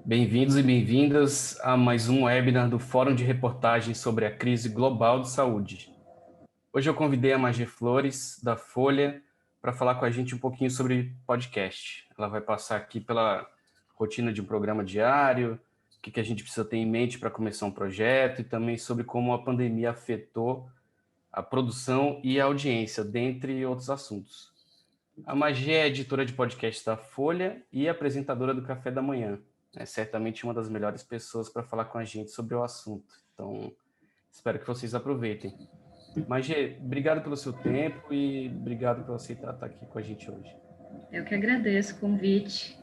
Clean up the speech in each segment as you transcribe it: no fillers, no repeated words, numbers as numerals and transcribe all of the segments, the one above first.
Bem-vindos e bem-vindas a mais um webinar do Fórum de Reportagem sobre a Crise Global de Saúde. Hoje eu convidei a Magê Flores, da Folha, para falar com a gente um pouquinho sobre podcast. Ela vai passar aqui pela rotina de um programa diário, o que a gente precisa ter em mente para começar um projeto e também sobre como a pandemia afetou a produção e a audiência, dentre outros assuntos. A Magê é editora de podcast da Folha e apresentadora do Café da Manhã. É certamente uma das melhores pessoas para falar com a gente sobre o assunto. Então, espero que vocês aproveitem. Magê, obrigado pelo seu tempo e obrigado por aceitar estar aqui com a gente hoje. Eu que agradeço o convite.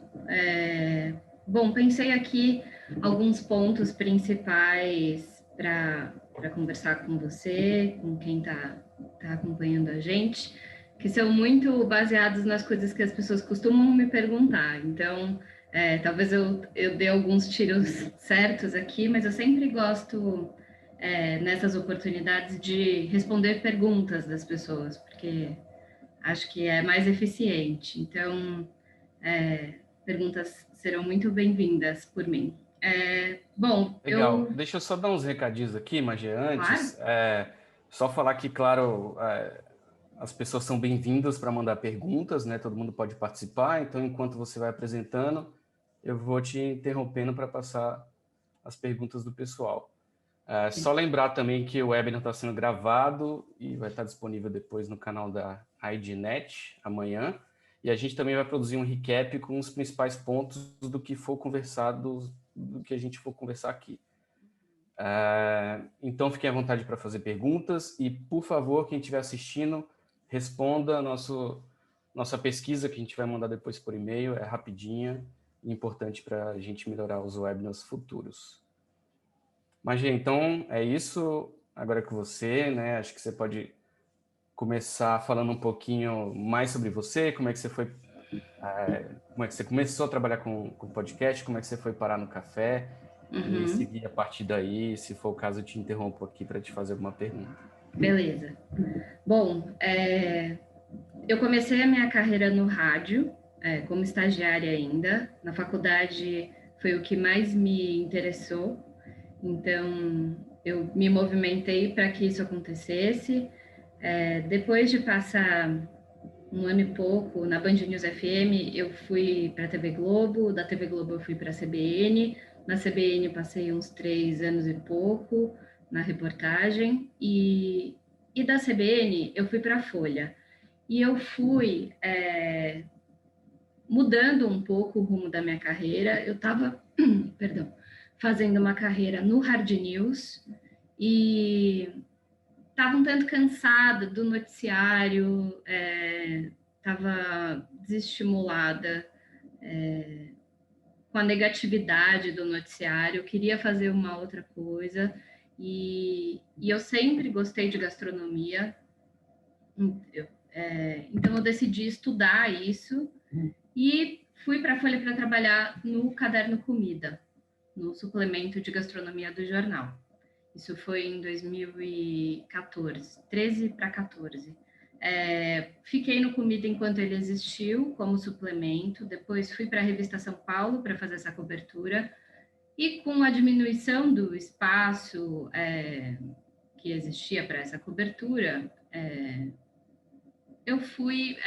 Bom, pensei aqui alguns pontos principais para conversar com você, com quem tá acompanhando a gente, que são muito baseados nas coisas que as pessoas costumam me perguntar. Então, talvez eu dê alguns tiros certos aqui, mas eu sempre gosto, nessas oportunidades, de responder perguntas das pessoas, porque acho que é mais eficiente. Então, perguntas serão muito bem-vindas por mim. Bom, Legal. Deixa eu só dar uns recadinhos aqui, Magê, Claro. antes. Só falar que, claro, as pessoas são bem-vindas para mandar perguntas, né? Todo mundo pode participar. Então, enquanto você vai apresentando, eu vou te interrompendo para passar as perguntas do pessoal. Só lembrar também que o webinar está sendo gravado e vai estar disponível depois no canal da IDNet amanhã. E a gente também vai produzir um recap com os principais pontos do que for conversado, do que a gente for conversar aqui. Então, fiquem à vontade para fazer perguntas e, por favor, quem estiver assistindo, responda a nossa pesquisa que a gente vai mandar depois por e-mail. É rapidinha e importante para a gente melhorar os webinars futuros. Magê, então é isso. Agora é com você, né? Acho que você pode começar falando um pouquinho mais sobre você, como é que você foi, como é que você começou a trabalhar com podcast, como é que você foi parar no café e seguir a partir daí. Se for o caso, eu te interrompo aqui para te fazer alguma pergunta. Beleza. Bom, eu comecei a minha carreira no rádio, como estagiária ainda. Na faculdade foi o que mais me interessou. Então, eu me movimentei para que isso acontecesse. Depois de passar um ano e pouco na Band News FM, eu fui para a TV Globo, da TV Globo eu fui para a CBN, na CBN passei uns 3 anos e pouco na reportagem, e da CBN eu fui para a Folha. E eu fui mudando um pouco o rumo da minha carreira. Eu estava, perdão, fazendo uma carreira no Hard News e estava um tanto cansada do noticiário, estava desestimulada com a negatividade do noticiário, eu queria fazer uma outra coisa, e eu sempre gostei de gastronomia, então eu decidi estudar isso e fui para a Folha para trabalhar no Caderno Comida, no suplemento de gastronomia do jornal. Isso foi em 2014, 13 para 14. Fiquei no Comida enquanto ele existiu, como suplemento. Depois fui para a revista São Paulo para fazer essa cobertura. E com a diminuição do espaço que existia para essa cobertura, eu fui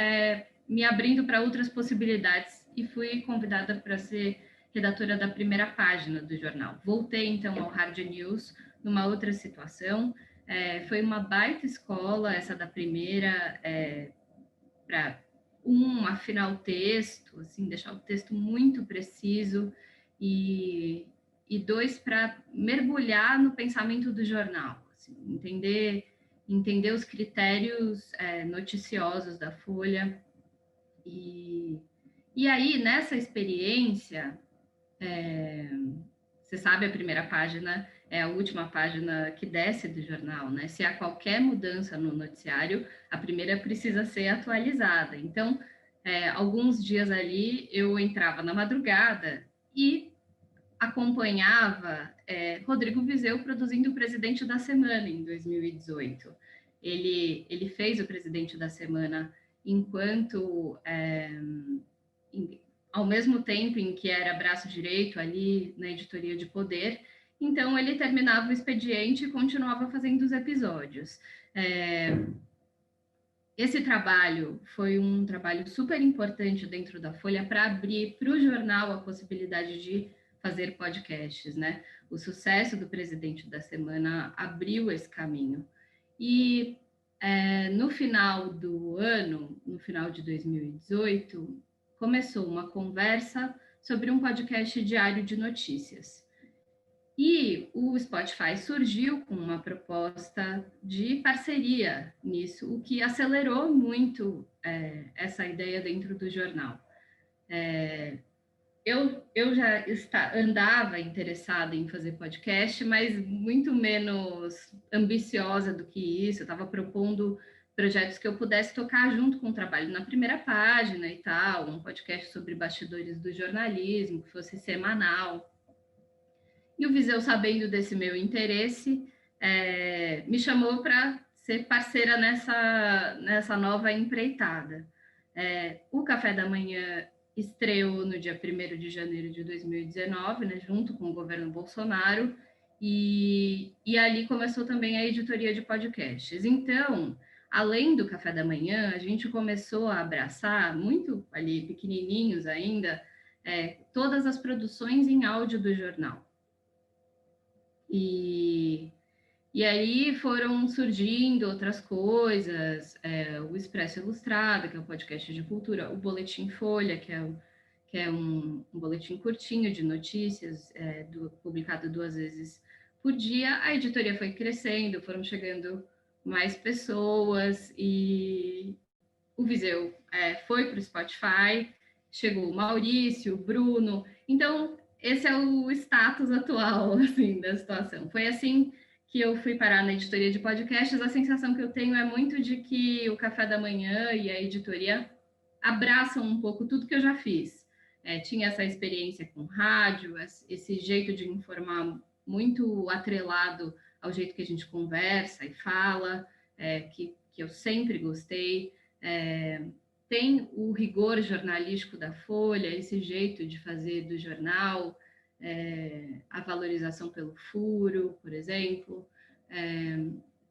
me abrindo para outras possibilidades e fui convidada para ser redatora da primeira página do jornal. Voltei, então, ao Hard News numa outra situação. Foi uma baita escola, essa da primeira, para afinar o texto, assim, deixar o texto muito preciso, e dois, para mergulhar no pensamento do jornal, assim, entender os critérios noticiosos da Folha. E aí, nessa experiência, você sabe, a primeira página é a última página que desce do jornal, né? Se há qualquer mudança no noticiário, a primeira precisa ser atualizada. Então, alguns dias ali, eu entrava na madrugada e acompanhava Rodrigo Vizeu produzindo o Presidente da Semana em 2018. Ele fez o Presidente da Semana enquanto ao mesmo tempo em que era braço direito ali na editoria de Poder. Então, ele terminava o expediente e continuava fazendo os episódios. Esse trabalho foi um trabalho super importante dentro da Folha para abrir para o jornal a possibilidade de fazer podcasts, né? O sucesso do Presidente da Semana abriu esse caminho. E no final do ano, no final de 2018, começou uma conversa sobre um podcast diário de notícias. E o Spotify surgiu com uma proposta de parceria nisso, o que acelerou muito essa ideia dentro do jornal. Eu já andava interessada em fazer podcast, mas muito menos ambiciosa do que isso. Eu estava propondo projetos que eu pudesse tocar junto com o trabalho na primeira página e tal, um podcast sobre bastidores do jornalismo, que fosse semanal. E o Viseu, sabendo desse meu interesse, me chamou para ser parceira nessa nova empreitada. O Café da Manhã estreou no dia 1º de janeiro de 2019, né, junto com o governo Bolsonaro, e ali começou também a editoria de podcasts. Então, além do Café da Manhã, a gente começou a abraçar, muito ali pequenininhos ainda, todas as produções em áudio do jornal. E aí foram surgindo outras coisas, o Expresso Ilustrado, que é o podcast de cultura, o Boletim Folha, que é um boletim curtinho de notícias, publicado 2 vezes por dia. A editoria foi crescendo, foram chegando mais pessoas e o Viseu foi para o Spotify, chegou o Maurício, o Bruno. Então, esse é o status atual, assim, da situação. Foi assim que eu fui parar na editoria de podcasts. A sensação que eu tenho é muito de que o Café da Manhã e a editoria abraçam um pouco tudo que eu já fiz. Tinha essa experiência com rádio, esse jeito de informar muito atrelado ao jeito que a gente conversa e fala, que eu sempre gostei. Tem o rigor jornalístico da Folha, esse jeito de fazer do jornal, a valorização pelo furo, por exemplo.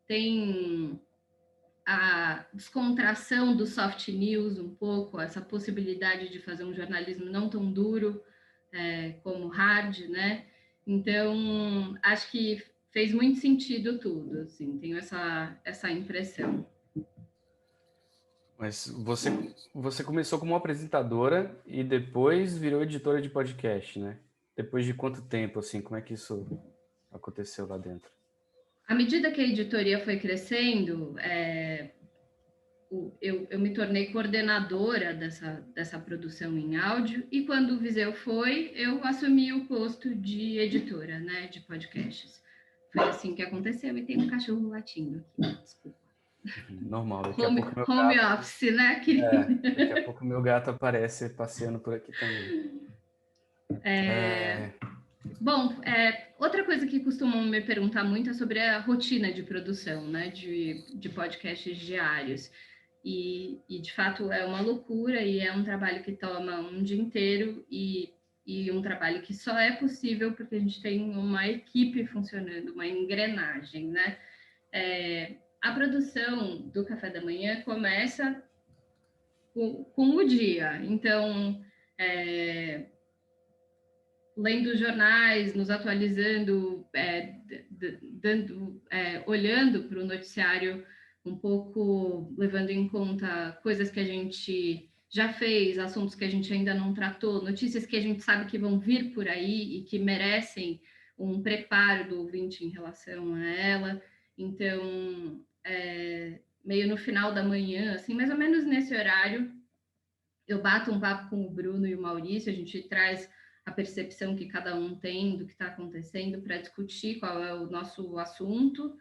Tem a descontração do soft news um pouco, essa possibilidade de fazer um jornalismo não tão duro como hard, né? Então, acho que fez muito sentido tudo, assim, tenho essa impressão. Mas você começou como apresentadora e depois virou editora de podcast, né? Depois de quanto tempo, assim, como é que isso aconteceu lá dentro? À medida que a editoria foi crescendo, eu me tornei coordenadora dessa produção em áudio, e quando o Viseu foi, eu assumi o posto de editora, né, de podcasts. Foi assim que aconteceu, e tem um cachorro latindo aqui, desculpa. Normal, daqui a pouco meu home gato, office, né? Daqui a pouco meu gato aparece passeando por aqui também. Bom, outra coisa que costumam me perguntar muito é sobre a rotina de produção, né, de podcasts diários. E, de fato, é uma loucura e é um trabalho que toma um dia inteiro e um trabalho que só é possível porque a gente tem uma equipe funcionando, uma engrenagem, né? A produção do Café da Manhã começa com o dia. Então, lendo jornais, nos atualizando, olhando para o noticiário um pouco, levando em conta coisas que a gente já fez, assuntos que a gente ainda não tratou, notícias que a gente sabe que vão vir por aí e que merecem um preparo do ouvinte em relação a ela. Então, meio no final da manhã, assim, mais ou menos nesse horário, eu bato um papo com o Bruno e o Maurício, a gente traz a percepção que cada um tem do que está acontecendo para discutir qual é o nosso assunto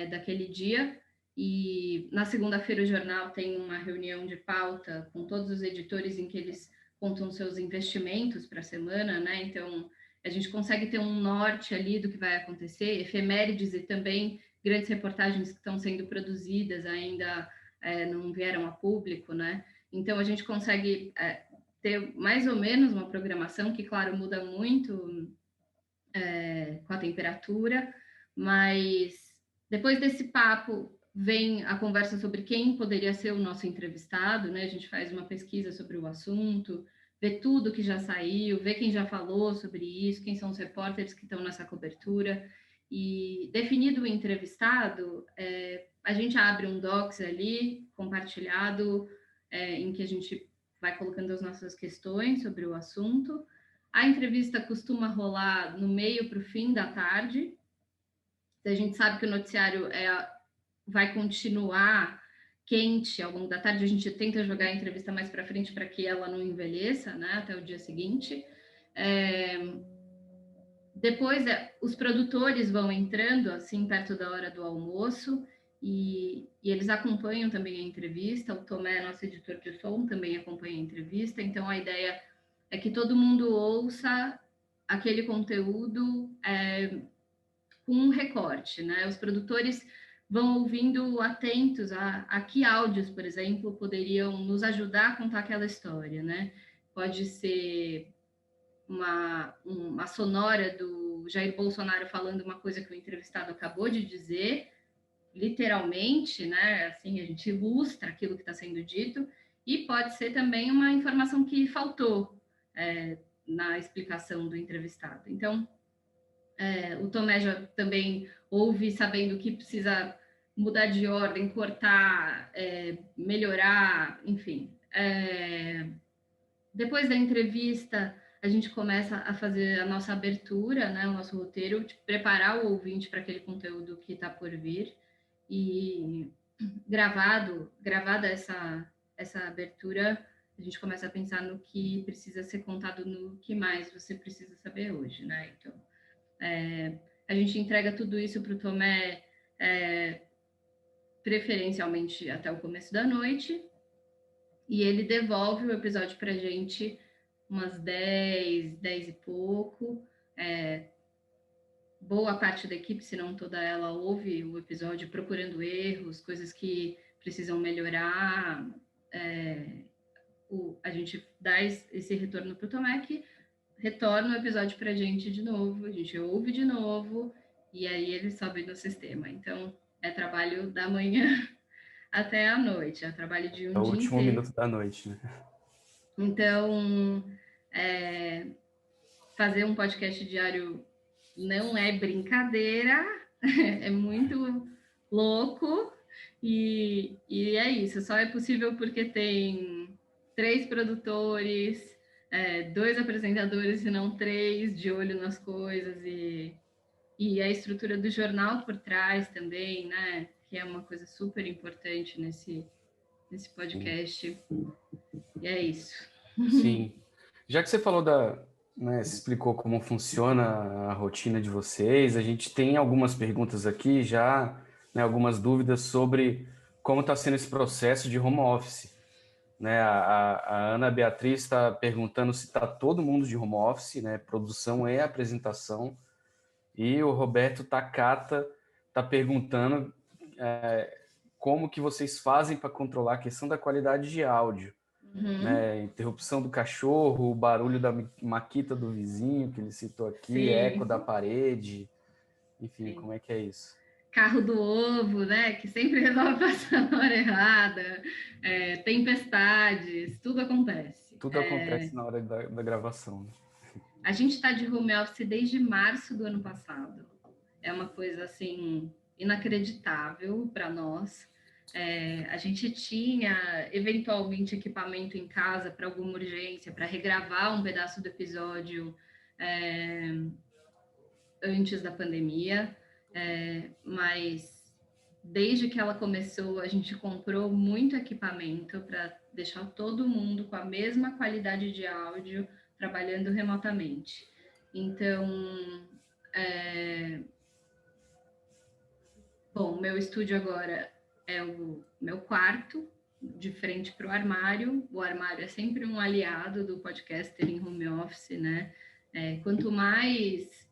daquele dia. E na segunda-feira o jornal tem uma reunião de pauta com todos os editores em que eles contam seus investimentos para a semana, né? Então a gente consegue ter um norte ali do que vai acontecer, efemérides e também grandes reportagens que estão sendo produzidas ainda não vieram a público, né? Então a gente consegue ter mais ou menos uma programação que, claro, muda muito com a temperatura, mas depois desse papo vem a conversa sobre quem poderia ser o nosso entrevistado, né? A gente faz uma pesquisa sobre o assunto, vê tudo que já saiu, vê quem já falou sobre isso, quem são os repórteres que estão nessa cobertura. E definido o entrevistado, a gente abre um docs ali, compartilhado, em que a gente vai colocando as nossas questões sobre o assunto. A entrevista costuma rolar no meio para o fim da tarde. A gente sabe que o noticiário vai continuar quente ao longo da tarde. A gente tenta jogar a entrevista mais para frente para que ela não envelheça, né, até o dia seguinte. Depois, os produtores vão entrando, assim, perto da hora do almoço, e eles acompanham também a entrevista. O Tomé, nosso editor de som, também acompanha a entrevista. Então, a ideia é que todo mundo ouça aquele conteúdo com um recorte, né? Os produtores vão ouvindo atentos a que áudios, por exemplo, poderiam nos ajudar a contar aquela história, né? Pode ser uma sonora do Jair Bolsonaro falando uma coisa que o entrevistado acabou de dizer, literalmente, né? Assim, a gente ilustra aquilo que está sendo dito, e pode ser também uma informação que faltou na explicação do entrevistado. Então, o Tomé já também ouve sabendo que precisa mudar de ordem, cortar, melhorar, enfim. Depois da entrevista, a gente começa a fazer a nossa abertura, né, o nosso roteiro, de preparar o ouvinte para aquele conteúdo que está por vir. E gravada essa abertura, a gente começa a pensar no que precisa ser contado, no que mais você precisa saber hoje, né? Então, a gente entrega tudo isso para o Tomé, preferencialmente até o começo da noite, e ele devolve o episódio para a gente umas 10 e pouco. Boa parte da equipe, se não toda ela, ouve o episódio procurando erros, coisas que precisam melhorar. A gente dá esse retorno para o Tomé, que retorna o episódio para a gente de novo, a gente ouve de novo, e aí ele sobe no sistema. Então, é trabalho da manhã até a noite, é trabalho de um É o dia último inteiro. minuto da noite, né? Então, fazer um podcast diário não é brincadeira, é muito louco, e é isso, só é possível porque tem 3 produtores, 2 apresentadores, se não 3, de olho nas coisas, e a estrutura do jornal por trás também, né? Que é uma coisa super importante nesse podcast. E é isso. Sim. Já que você falou né, você explicou como funciona a rotina de vocês, a gente tem algumas perguntas aqui já, né, algumas dúvidas sobre como está sendo esse processo de home office. Né, a Ana Beatriz está perguntando se está todo mundo de home office, né, produção e apresentação, e o Roberto Takata está perguntando como que vocês fazem para controlar a questão da qualidade de áudio. Né, interrupção do cachorro, o barulho da maquita do vizinho, que ele citou aqui, Sim. eco da parede, enfim, Sim. como é que é isso? Carro do ovo, né? Que sempre resolve passar na hora errada, tempestades, tudo acontece. Tudo acontece na hora da gravação. Né? A gente está de home office desde março do ano passado. É uma coisa assim inacreditável para nós. A gente tinha eventualmente equipamento em casa para alguma urgência, para regravar um pedaço do episódio antes da pandemia, mas desde que ela começou, a gente comprou muito equipamento para deixar todo mundo com a mesma qualidade de áudio trabalhando remotamente. Então, bom, meu estúdio agora é o meu quarto, de frente para o armário. O armário é sempre um aliado do podcaster em home office, né? Quanto mais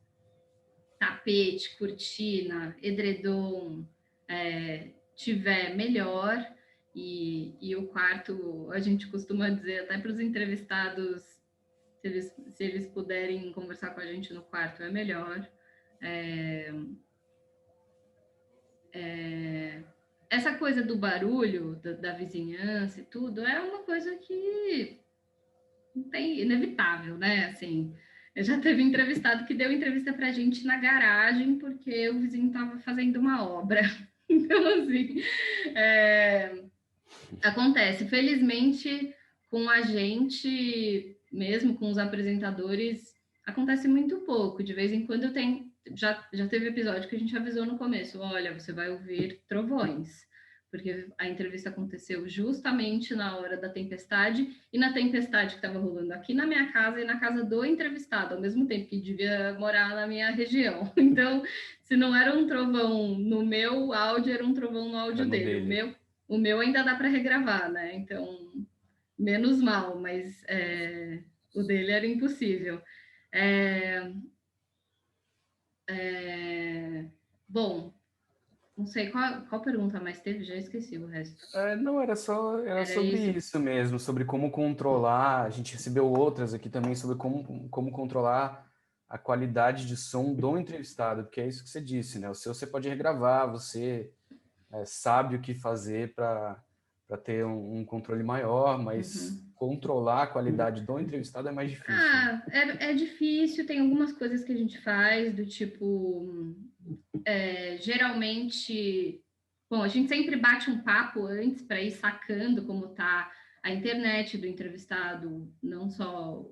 tapete, cortina, edredom tiver, melhor. E o quarto, a gente costuma dizer até para os entrevistados, se eles puderem conversar com a gente no quarto, é melhor. Essa coisa do barulho, da vizinhança e tudo, é uma coisa que não tem, inevitável, né? Assim, eu já teve entrevistado que deu entrevista para a gente na garagem porque o vizinho estava fazendo uma obra. Então, assim, é, acontece. Felizmente, com a gente, mesmo com os apresentadores, acontece muito pouco. De vez em quando tem. Já teve episódio que a gente avisou no começo: olha, você vai ouvir trovões. Porque a entrevista aconteceu justamente na hora da tempestade, e na tempestade que estava rolando aqui na minha casa e na casa do entrevistado, ao mesmo tempo que devia morar na minha região. Então, se não era um trovão no meu áudio, era um trovão no áudio dele. O meu ainda dá para regravar, né? Então, menos mal, mas o dele era impossível. É, bom, não sei qual pergunta mais teve, já esqueci o resto. Não, era Era sobre isso? isso mesmo, sobre como controlar. A gente recebeu outras aqui também sobre como controlar a qualidade de som do entrevistado, porque é isso que você disse, né? O seu você pode regravar, você sabe o que fazer para ter um controle maior, mas controlar a qualidade do entrevistado é mais difícil, né? É difícil, tem algumas coisas que a gente faz, do tipo, geralmente, bom, a gente sempre bate um papo antes para ir sacando como tá a internet do entrevistado, não só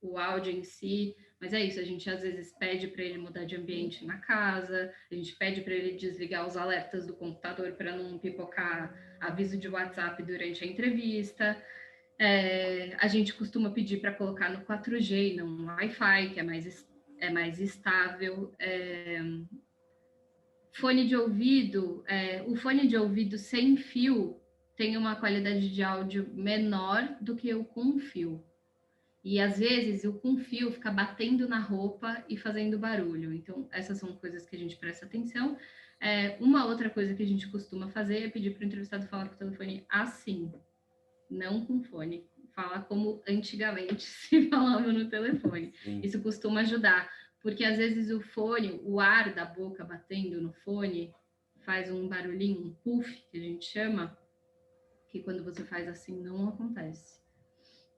o áudio em si, mas é isso, a gente às vezes pede para ele mudar de ambiente na casa, a gente pede para ele desligar os alertas do computador para não pipocar aviso de WhatsApp durante a entrevista. A gente costuma pedir para colocar no 4G e não no Wi-Fi, que é mais estável. Fone de ouvido, o fone de ouvido sem fio tem uma qualidade de áudio menor do que o com fio. E às vezes o com fio fica batendo na roupa e fazendo barulho. Então, essas são coisas que a gente presta atenção. Uma outra coisa que a gente costuma fazer é pedir para o entrevistado falar com o telefone assim, não com fone. Falar como antigamente se falava no telefone. Sim. Isso costuma ajudar, porque às vezes o fone, o ar da boca batendo no fone, faz um barulhinho, um puff, que a gente chama, que quando você faz assim não acontece.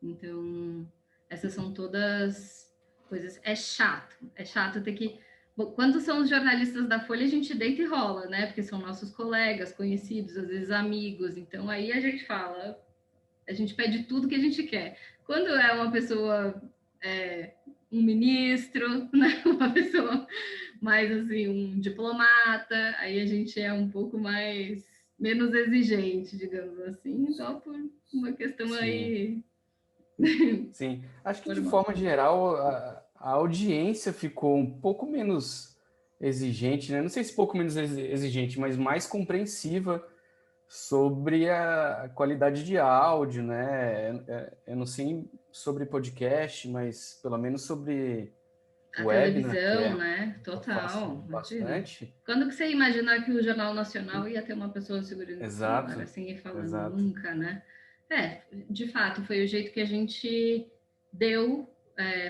Então, essas são todas coisas. É chato ter que. Bom, quando são os jornalistas da Folha, a gente deita e rola, né? Porque são nossos colegas, conhecidos, às vezes amigos. Então, aí a gente fala, a gente pede tudo que a gente quer. Quando é uma pessoa, um ministro, né? Uma pessoa mais assim, um diplomata, aí a gente é um pouco mais menos exigente, digamos assim, só por uma questão Sim. aí Sim, acho que de normal. forma geral a audiência ficou um pouco menos exigente, né? Não sei se pouco menos exigente, mas mais compreensiva sobre a qualidade de áudio, né? Eu não sei sobre podcast, mas pelo menos sobre A webinar, que televisão, né? eu faço Total, imagina. bastante. Quando que você ia imaginar que o Jornal Nacional ia ter uma pessoa segurando o celular Exato, assim e falando? exato. Nunca, né? De fato, foi o jeito que a gente deu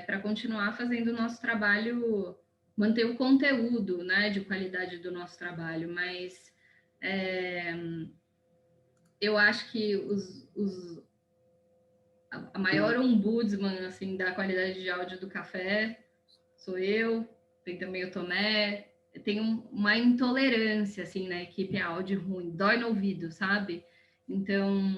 para continuar fazendo o nosso trabalho, manter o conteúdo, né, de qualidade do nosso trabalho, mas é, eu acho que a maior ombudsman assim, da qualidade de áudio do café sou eu, tem também o Tomé, tem uma intolerância assim na equipe áudio ruim, dói no ouvido, sabe? Então,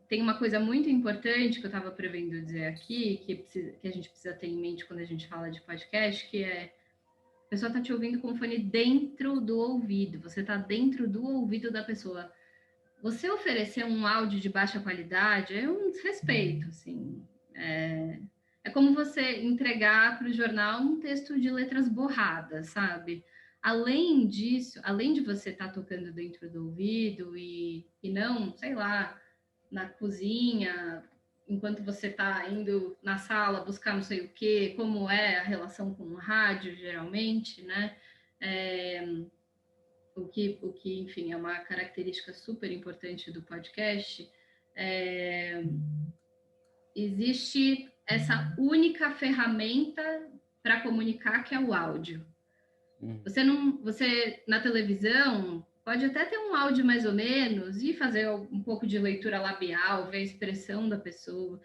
tem uma coisa muito importante que eu estava prevendo dizer aqui, que a gente precisa ter em mente quando a gente fala de podcast, que é a pessoa está te ouvindo com o fone dentro do ouvido, você está dentro do ouvido da pessoa. Você oferecer um áudio de baixa qualidade é um desrespeito, assim. É como você entregar para o jornal um texto de letras borradas, sabe? Além disso, além de você estar tocando dentro do ouvido e não, sei lá, na cozinha, enquanto você está indo na sala buscar não sei o quê, como é a relação com o rádio, geralmente, né? É, enfim, é uma característica super importante do podcast, existe essa única ferramenta para comunicar, que é o áudio. Você na televisão pode até ter um áudio mais ou menos e fazer um pouco de leitura labial, ver a expressão da pessoa.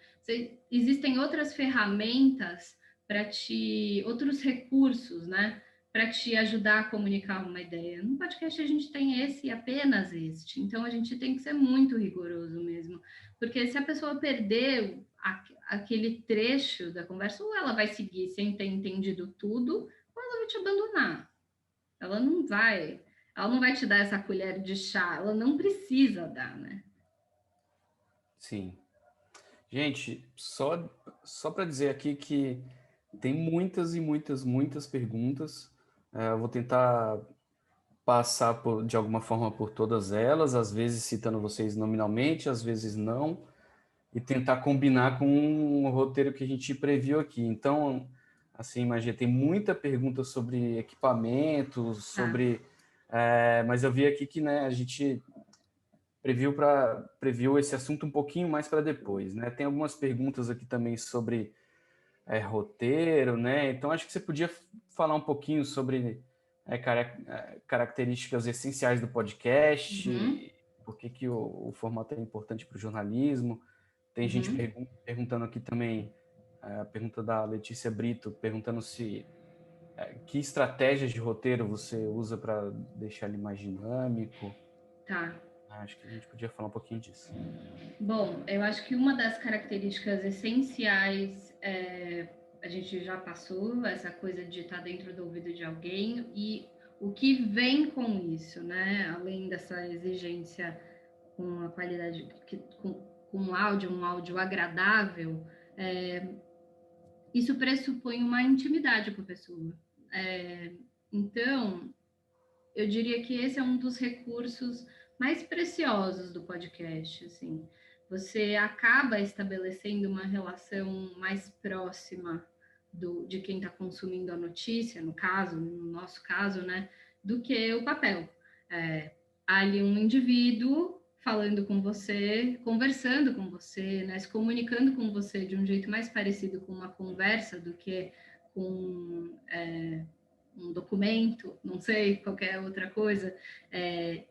Existem outras ferramentas outros recursos, né, para te ajudar a comunicar uma ideia. No podcast a gente tem esse e apenas este. Então a gente tem que ser muito rigoroso mesmo, porque se a pessoa perder aquele trecho da conversa, ou ela vai seguir sem ter entendido tudo, ou ela vai te abandonar. Ela não vai te dar essa colher de chá, ela não precisa dar, né? Sim. Gente, só para dizer aqui que tem muitas e muitas perguntas. Eu vou tentar passar de alguma forma por todas elas, às vezes citando vocês nominalmente, às vezes não, e tentar combinar com o roteiro que a gente previu aqui. Então, assim, Magia, tem muita pergunta sobre equipamentos, sobre... mas eu vi aqui que, né, a gente previu esse assunto um pouquinho mais para depois, né? Tem algumas perguntas aqui também sobre roteiro, né? Então, acho que você podia falar um pouquinho sobre características essenciais do podcast, por que o formato é importante para o jornalismo. Tem gente perguntando aqui também, a pergunta da Letícia Brito, perguntando que estratégias de roteiro você usa para deixar ele mais dinâmico. Tá. Acho que a gente podia falar um pouquinho disso. Bom, eu acho que uma das características essenciais a gente já passou, essa coisa de estar dentro do ouvido de alguém, e o que vem com isso, né? Além dessa exigência com a qualidade, com um áudio agradável, isso pressupõe uma intimidade com a pessoa. Então, eu diria que esse é um dos recursos mais preciosos do podcast, assim. Você acaba estabelecendo uma relação mais próxima de quem está consumindo a notícia, no nosso caso, né, do que o papel. Há ali um indivíduo falando com você, conversando com você, né, se comunicando com você de um jeito mais parecido com uma conversa do que com um documento, não sei, qualquer outra coisa.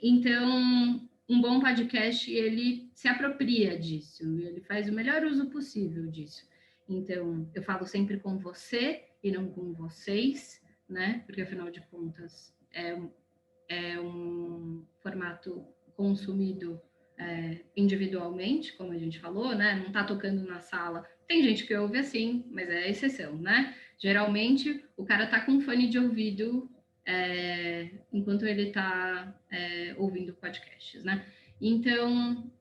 Então, um bom podcast, ele se apropria disso, ele faz o melhor uso possível disso. Então, eu falo sempre com você e não com vocês, né? Porque, afinal de contas, é um formato consumido individualmente, como a gente falou, né? Não está tocando na sala. Tem gente que ouve assim, mas é exceção, né? Geralmente, o cara tá com fone de ouvido enquanto ele está ouvindo podcasts, né? Então,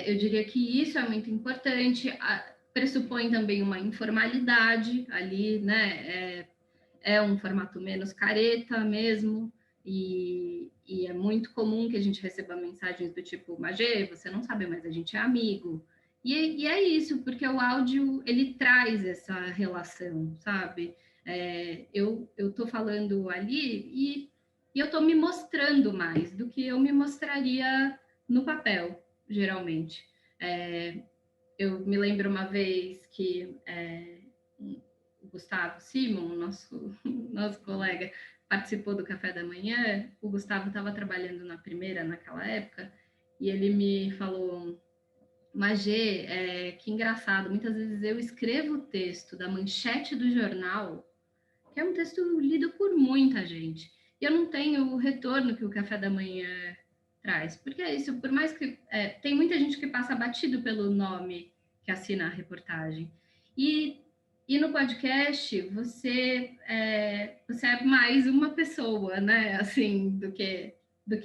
eu diria que isso é muito importante. Pressupõe também uma informalidade ali, né? É um formato menos careta mesmo, e é muito comum que a gente receba mensagens do tipo, Magê, você não sabe, mas a gente é amigo. E é isso, porque o áudio, ele traz essa relação, sabe? Eu tô falando ali e eu tô me mostrando mais do que eu me mostraria no papel, geralmente. Eu me lembro uma vez que o Gustavo Simon, nosso colega, participou do café da manhã. O Gustavo estava trabalhando na Primeira naquela época e ele me falou, Magê, que engraçado, muitas vezes eu escrevo o texto da manchete do jornal, que é um texto lido por muita gente, e eu não tenho o retorno que o café da manhã traz, porque é isso, por mais que tem muita gente que passa batido pelo nome que assina a reportagem, e no podcast você é mais uma pessoa, né, assim, do que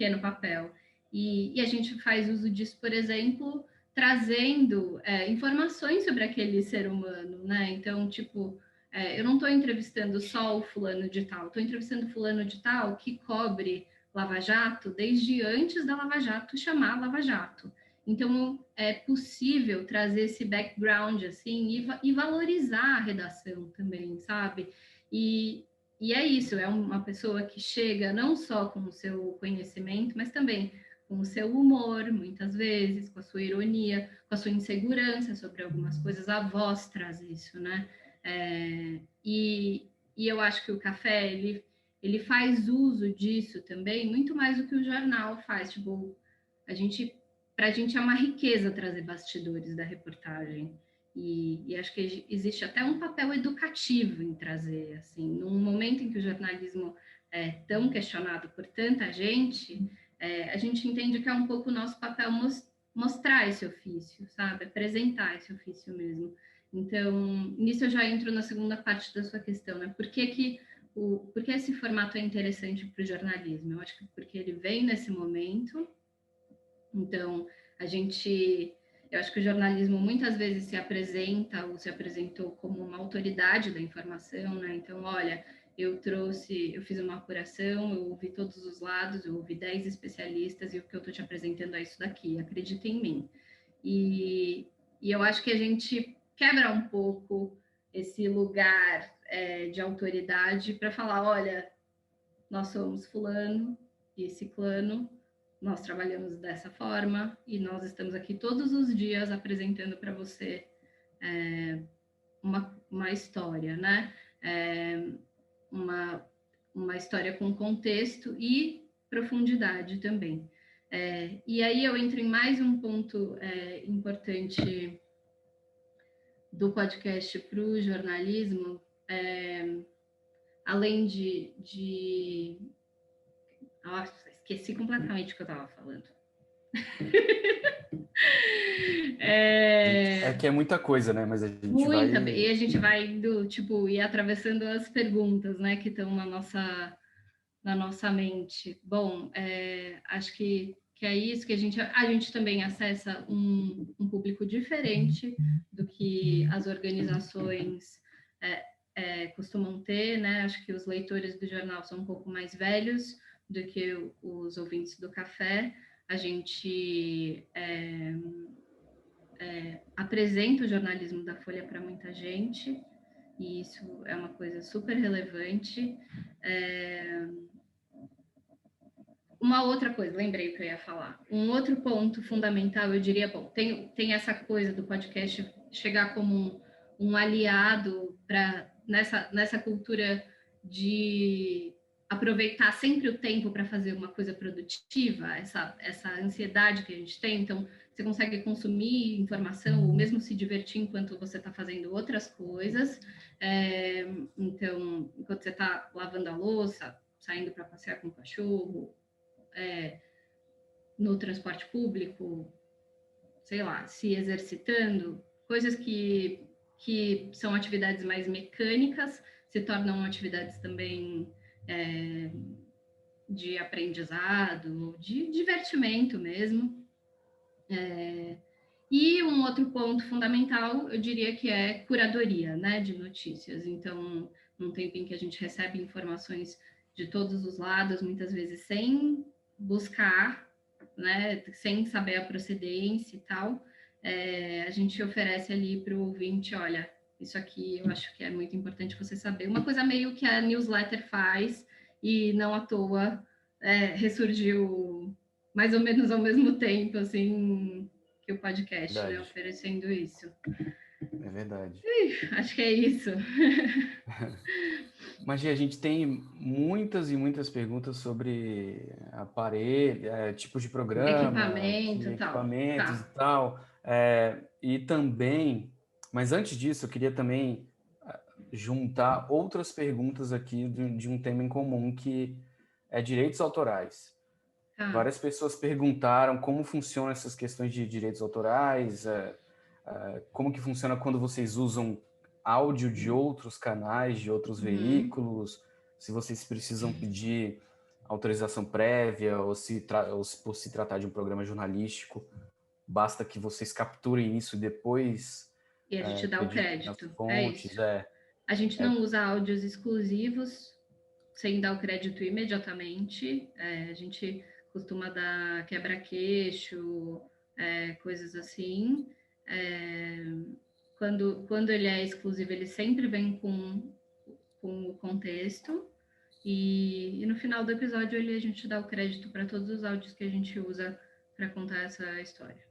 no papel. E a gente faz uso disso, por exemplo, trazendo informações sobre aquele ser humano, né? Então, tipo, eu não estou entrevistando só o fulano de tal, estou entrevistando fulano de tal que cobre Lava Jato desde antes da Lava Jato chamar Lava Jato. Então, é possível trazer esse background, assim, e valorizar a redação também, sabe? E E é isso, é uma pessoa que chega não só com o seu conhecimento, mas também com o seu humor, muitas vezes, com a sua ironia, com a sua insegurança sobre algumas coisas. A voz traz isso, né? E eu acho que o café, ele faz uso disso também, muito mais do que o jornal faz. Tipo, para a gente é uma riqueza trazer bastidores da reportagem. E acho que existe até um papel educativo em trazer, assim, num momento em que o jornalismo é tão questionado por tanta gente, a gente entende que é um pouco o nosso papel mostrar esse ofício, sabe? Apresentar esse ofício mesmo. Então, nisso eu já entro na segunda parte da sua questão, né? Por que esse formato é interessante para o jornalismo? Eu acho que porque ele vem nesse momento. Então, eu acho que o jornalismo muitas vezes se apresenta ou se apresentou como uma autoridade da informação, né? Então, olha, eu fiz uma apuração, eu ouvi todos os lados, eu ouvi 10 especialistas e o que eu estou te apresentando é isso daqui, acredita em mim. E eu acho que a gente quebra um pouco esse lugar de autoridade para falar, olha, nós somos fulano e ciclano, nós trabalhamos dessa forma e nós estamos aqui todos os dias apresentando para você uma história, né? Uma história com contexto e profundidade também. E aí eu entro em mais um ponto importante do podcast para o jornalismo, além Nossa, esqueci completamente o que eu estava falando. É que é muita coisa, né? Mas a gente vai... E a gente vai indo, tipo, ir atravessando as perguntas, né, que estão na nossa mente. Bom, acho que é isso que a gente também acessa um público diferente do que as organizações costumam ter, né? Acho que os leitores do jornal são um pouco mais velhos do que os ouvintes do café. A gente apresenta o jornalismo da Folha para muita gente, e isso é uma coisa super relevante. Uma outra coisa, lembrei o que eu ia falar. Um outro ponto fundamental, eu diria, bom, tem essa coisa do podcast chegar como um aliado nessa cultura de aproveitar sempre o tempo para fazer uma coisa produtiva, essa ansiedade que a gente tem. Então, você consegue consumir informação ou mesmo se divertir enquanto você está fazendo outras coisas. Então, enquanto você está lavando a louça, saindo para passear com o cachorro, no transporte público, sei lá, se exercitando, coisas que são atividades mais mecânicas, se tornam atividades também de aprendizado, de divertimento mesmo. E um outro ponto fundamental, eu diria que é curadoria, né, de notícias. Então, num tempo em que a gente recebe informações de todos os lados, muitas vezes sem buscar, né, sem saber a procedência e tal, a gente oferece ali para o ouvinte, olha, isso aqui eu acho que é muito importante você saber. Uma coisa meio que a newsletter faz, e não à toa ressurgiu mais ou menos ao mesmo tempo, assim, que o podcast, né, Verdade. oferecendo isso. É verdade. Acho que é isso. Mas a gente tem muitas e muitas perguntas sobre aparelho, tipos de programa, Equipamento de e tal. equipamentos e Tá. tal. E também, mas antes disso, eu queria também juntar outras perguntas aqui de um tema em comum, que é direitos autorais. Tá. Várias pessoas perguntaram como funcionam essas questões de direitos autorais, como que funciona quando vocês usam áudio de outros canais, de outros veículos, se vocês precisam pedir autorização prévia ou se por se tratar de um programa jornalístico, basta que vocês capturem isso e depois E a gente dá o acreditem nas crédito. É fontes. isso. A gente É, não usa áudios exclusivos sem dar o crédito imediatamente. A gente costuma dar quebra-queixo, coisas assim. Quando ele é exclusivo, ele sempre vem com o contexto. E no final do episódio a gente dá o crédito para todos os áudios que a gente usa para contar essa história.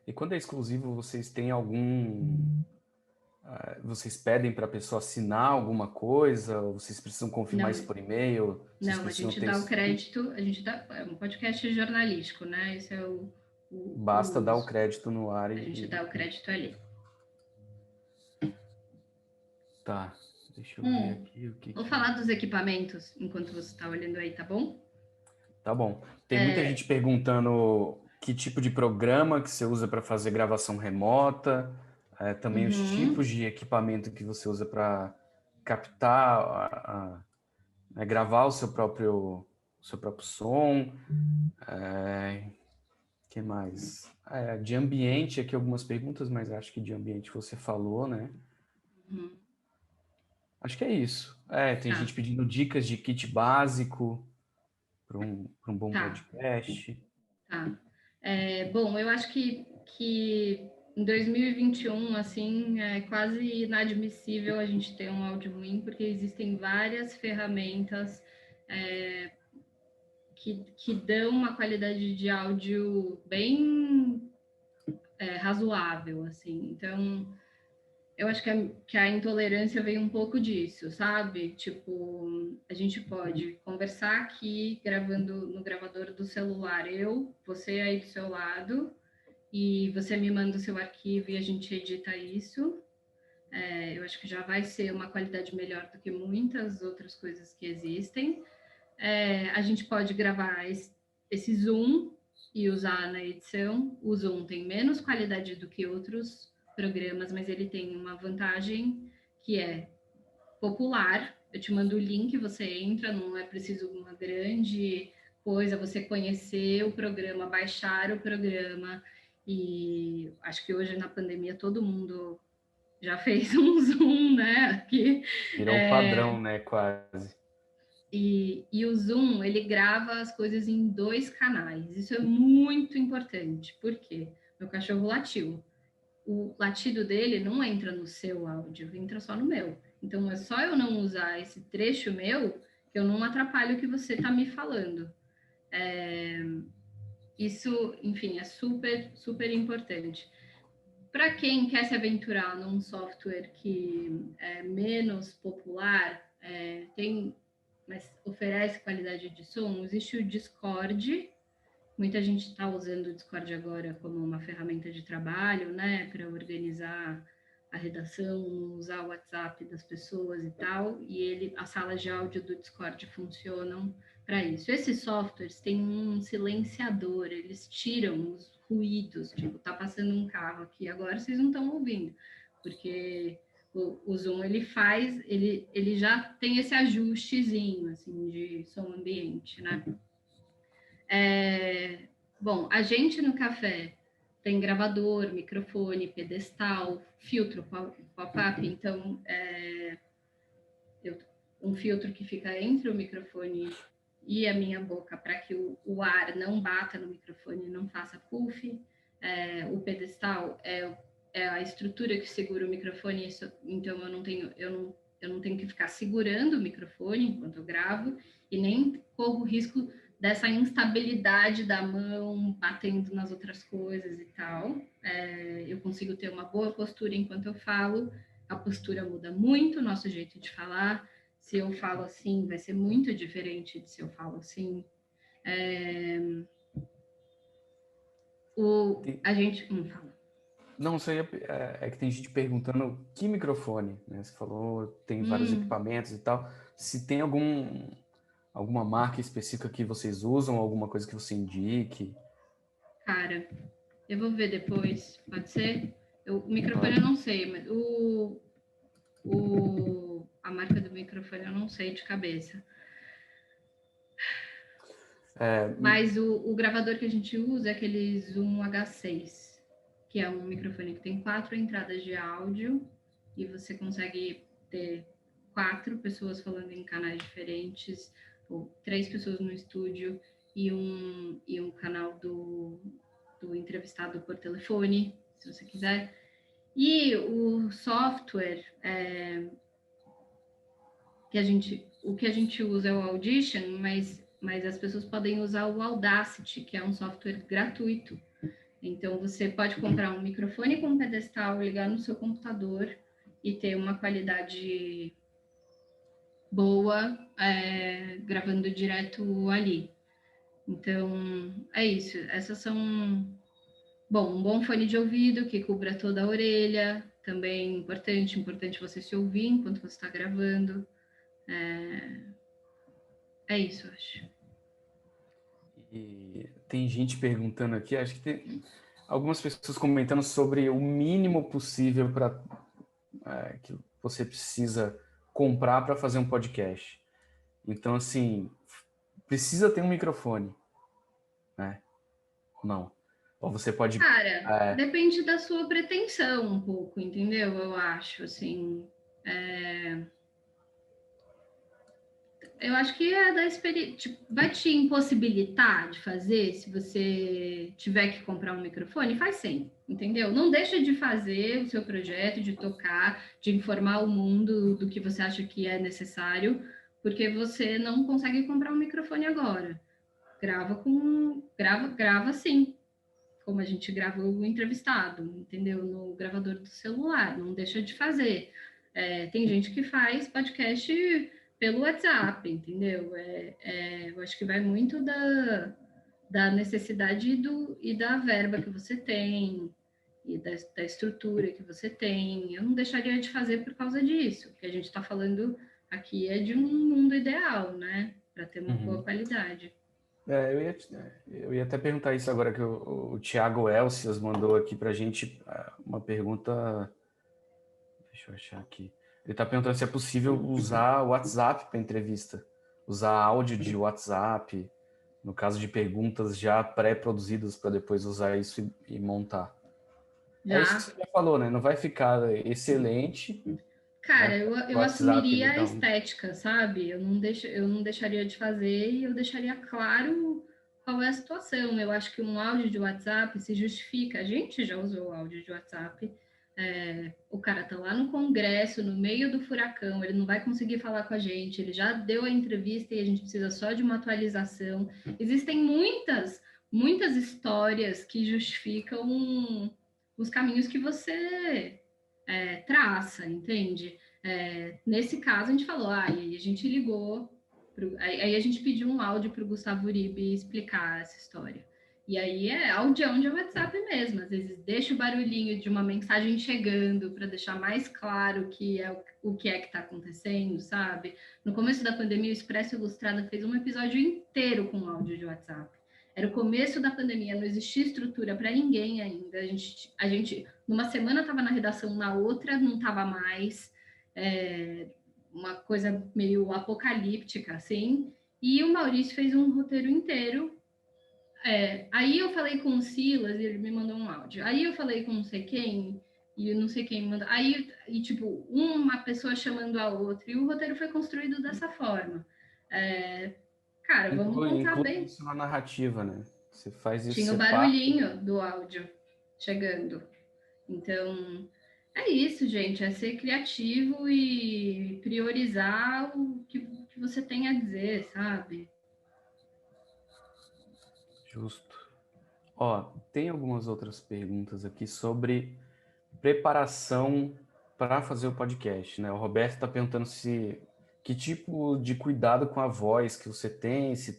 E quando é exclusivo, vocês têm algum... Vocês pedem para a pessoa assinar alguma coisa? Ou vocês precisam confirmar isso Não, por e-mail? Vocês não, a precisam gente ter dá o isso? crédito, a gente dá, é um podcast jornalístico, né? Esse é o Basta dar o uso. crédito no ar A gente dá o crédito ali. Tá, deixa eu ver aqui o que Vou que... falar dos equipamentos enquanto você está olhando aí, tá bom? Tá bom. Tem muita gente perguntando que tipo de programa que você usa para fazer gravação remota, também os tipos de equipamento que você usa para captar, gravar o seu próprio som. Que mais? De ambiente, aqui algumas perguntas, mas acho que de ambiente você falou, né? Acho que é isso. Tem Tá, gente pedindo dicas de kit básico para um bom tá, podcast. tá. Bom, eu acho que em 2021, assim, é quase inadmissível a gente ter um áudio ruim, porque existem várias ferramentas que dão uma qualidade de áudio bem razoável, assim. Então, eu acho que a intolerância vem um pouco disso, sabe? Tipo, a gente pode conversar aqui, gravando no gravador do celular, você aí do seu lado, e você me manda o seu arquivo e a gente edita isso. Eu acho que já vai ser uma qualidade melhor do que muitas outras coisas que existem. A gente pode gravar esse Zoom e usar na edição. O Zoom tem menos qualidade do que outros programas, mas ele tem uma vantagem que é popular. Eu te mando o link, você entra, não é preciso uma grande coisa, você conhecer o programa, baixar o programa. E acho que hoje na pandemia todo mundo já fez um Zoom, né? Aqui. Virou padrão, né? Quase. E o Zoom, ele grava as coisas em 2 canais. Isso é muito importante. Por quê? Meu cachorro latiu. O latido dele não entra no seu áudio, entra só no meu. Então é só eu não usar esse trecho meu que eu não atrapalho o que você está me falando. Isso, enfim, é super, super importante. Para quem quer se aventurar num software que é menos popular, mas oferece qualidade de som, existe o Discord. Muita gente está usando o Discord agora como uma ferramenta de trabalho, né, para organizar a redação, usar o WhatsApp das pessoas e tal, e as salas de áudio do Discord funcionam para isso. Esses softwares têm um silenciador, eles tiram os ruídos, tipo, tá passando um carro aqui agora, vocês não estão ouvindo, porque o Zoom ele já tem esse ajustezinho assim de som ambiente, né? Bom, a gente no café tem gravador, microfone, pedestal, filtro pop-up, então um filtro que fica entre o microfone e a minha boca para que o ar não bata no microfone e não faça puff. O pedestal é a estrutura que segura o microfone, então eu não tenho que ficar segurando o microfone enquanto eu gravo e nem corro o risco dessa instabilidade da mão batendo nas outras coisas e tal. Eu consigo ter uma boa postura enquanto eu falo, a postura muda muito, o nosso jeito de falar. Se eu falo assim, vai ser muito diferente de se eu falo assim. A gente. Fala. Não, é que tem gente perguntando que microfone, né? Você falou, tem vários equipamentos e tal. Se tem alguma marca específica que vocês usam, alguma coisa que você indique? Cara, eu vou ver depois, pode ser? O microfone eu Pode. não sei, mas a marca do microfone eu não sei de cabeça. Mas o gravador que a gente usa é aquele Zoom H6, que é um microfone que tem 4 entradas de áudio e você consegue ter 4 pessoas falando em canais diferentes, ou 3 pessoas no estúdio e um canal do entrevistado por telefone, se você quiser. E o software que a gente o que a gente usa é o Audition, mas as pessoas podem usar o Audacity, que é um software gratuito. Então, você pode comprar um microfone com pedestal, ligar no seu computador e ter uma qualidade boa, gravando direto ali. Então, é isso. Essas são... Bom, um bom fone de ouvido que cubra toda a orelha, também importante você se ouvir enquanto você está gravando. É isso, eu acho. E tem gente perguntando aqui, acho que tem algumas pessoas comentando sobre o mínimo possível para que você precisa comprar para fazer um podcast. Então, assim, precisa ter um microfone, né? Não. Ou você pode... Cara, depende da sua pretensão um pouco, entendeu? Eu acho, assim... Eu acho que é da experiência. Tipo, vai te impossibilitar de fazer se você tiver que comprar um microfone? Faz sem, entendeu? Não deixa de fazer o seu projeto, de tocar, de informar o mundo do que você acha que é necessário, porque você não consegue comprar um microfone agora. Grava sim, como a gente grava o entrevistado, entendeu? No gravador do celular, não deixa de fazer. Tem gente que faz podcast pelo WhatsApp, entendeu? Eu acho que vai muito da necessidade e da verba que você tem, e da estrutura que você tem. Eu não deixaria de fazer por causa disso. O que a gente está falando aqui é de um mundo ideal, né? Para ter uma boa qualidade. Eu ia até perguntar isso agora que o Thiago Elcias mandou aqui para a gente uma pergunta. Deixa eu achar aqui. Ele está perguntando se é possível usar o WhatsApp para entrevista, usar áudio de WhatsApp, no caso de perguntas já pré-produzidas para depois usar isso e montar. É isso que Já. você já falou, né? Não vai ficar excelente, né? Cara, O eu WhatsApp assumiria ele a dá um... estética, sabe? Eu não deixaria de fazer e eu deixaria claro qual é a situação. Eu acho que um áudio de WhatsApp se justifica. A gente já usou áudio de WhatsApp. O cara tá lá no Congresso, no meio do furacão, ele não vai conseguir falar com a gente, ele já deu a entrevista e a gente precisa só de uma atualização. Existem muitas histórias que justificam os caminhos que você traça, entende? Nesse caso, a gente falou, aí a gente ligou, aí a gente pediu um áudio para o Gustavo Uribe explicar essa história. E aí é audião de WhatsApp mesmo, às vezes deixa o barulhinho de uma mensagem chegando para deixar mais claro o que é que está acontecendo, sabe? No começo da pandemia, o Expresso Ilustrada fez um episódio inteiro com áudio de WhatsApp. Era o começo da pandemia, não existia estrutura para ninguém ainda. A gente, numa semana estava na redação, na outra não estava mais. Uma coisa meio apocalíptica, assim. E o Maurício fez um roteiro inteiro. Aí eu falei com o Silas e ele me mandou um áudio. Aí eu falei com não sei quem e não sei quem me mandou. Aí, tipo, uma pessoa chamando a outra. E o roteiro foi construído dessa forma. Cara, vamos contar Inclui bem. isso na narrativa, né? Você faz isso, Tinha o você parte... barulhinho do áudio chegando. Então, é isso, gente. É ser criativo e priorizar o que você tem a dizer, sabe? Justo. Ó, tem algumas outras perguntas aqui sobre preparação para fazer o podcast, né? O Roberto está perguntando se que tipo de cuidado com a voz que você tem, se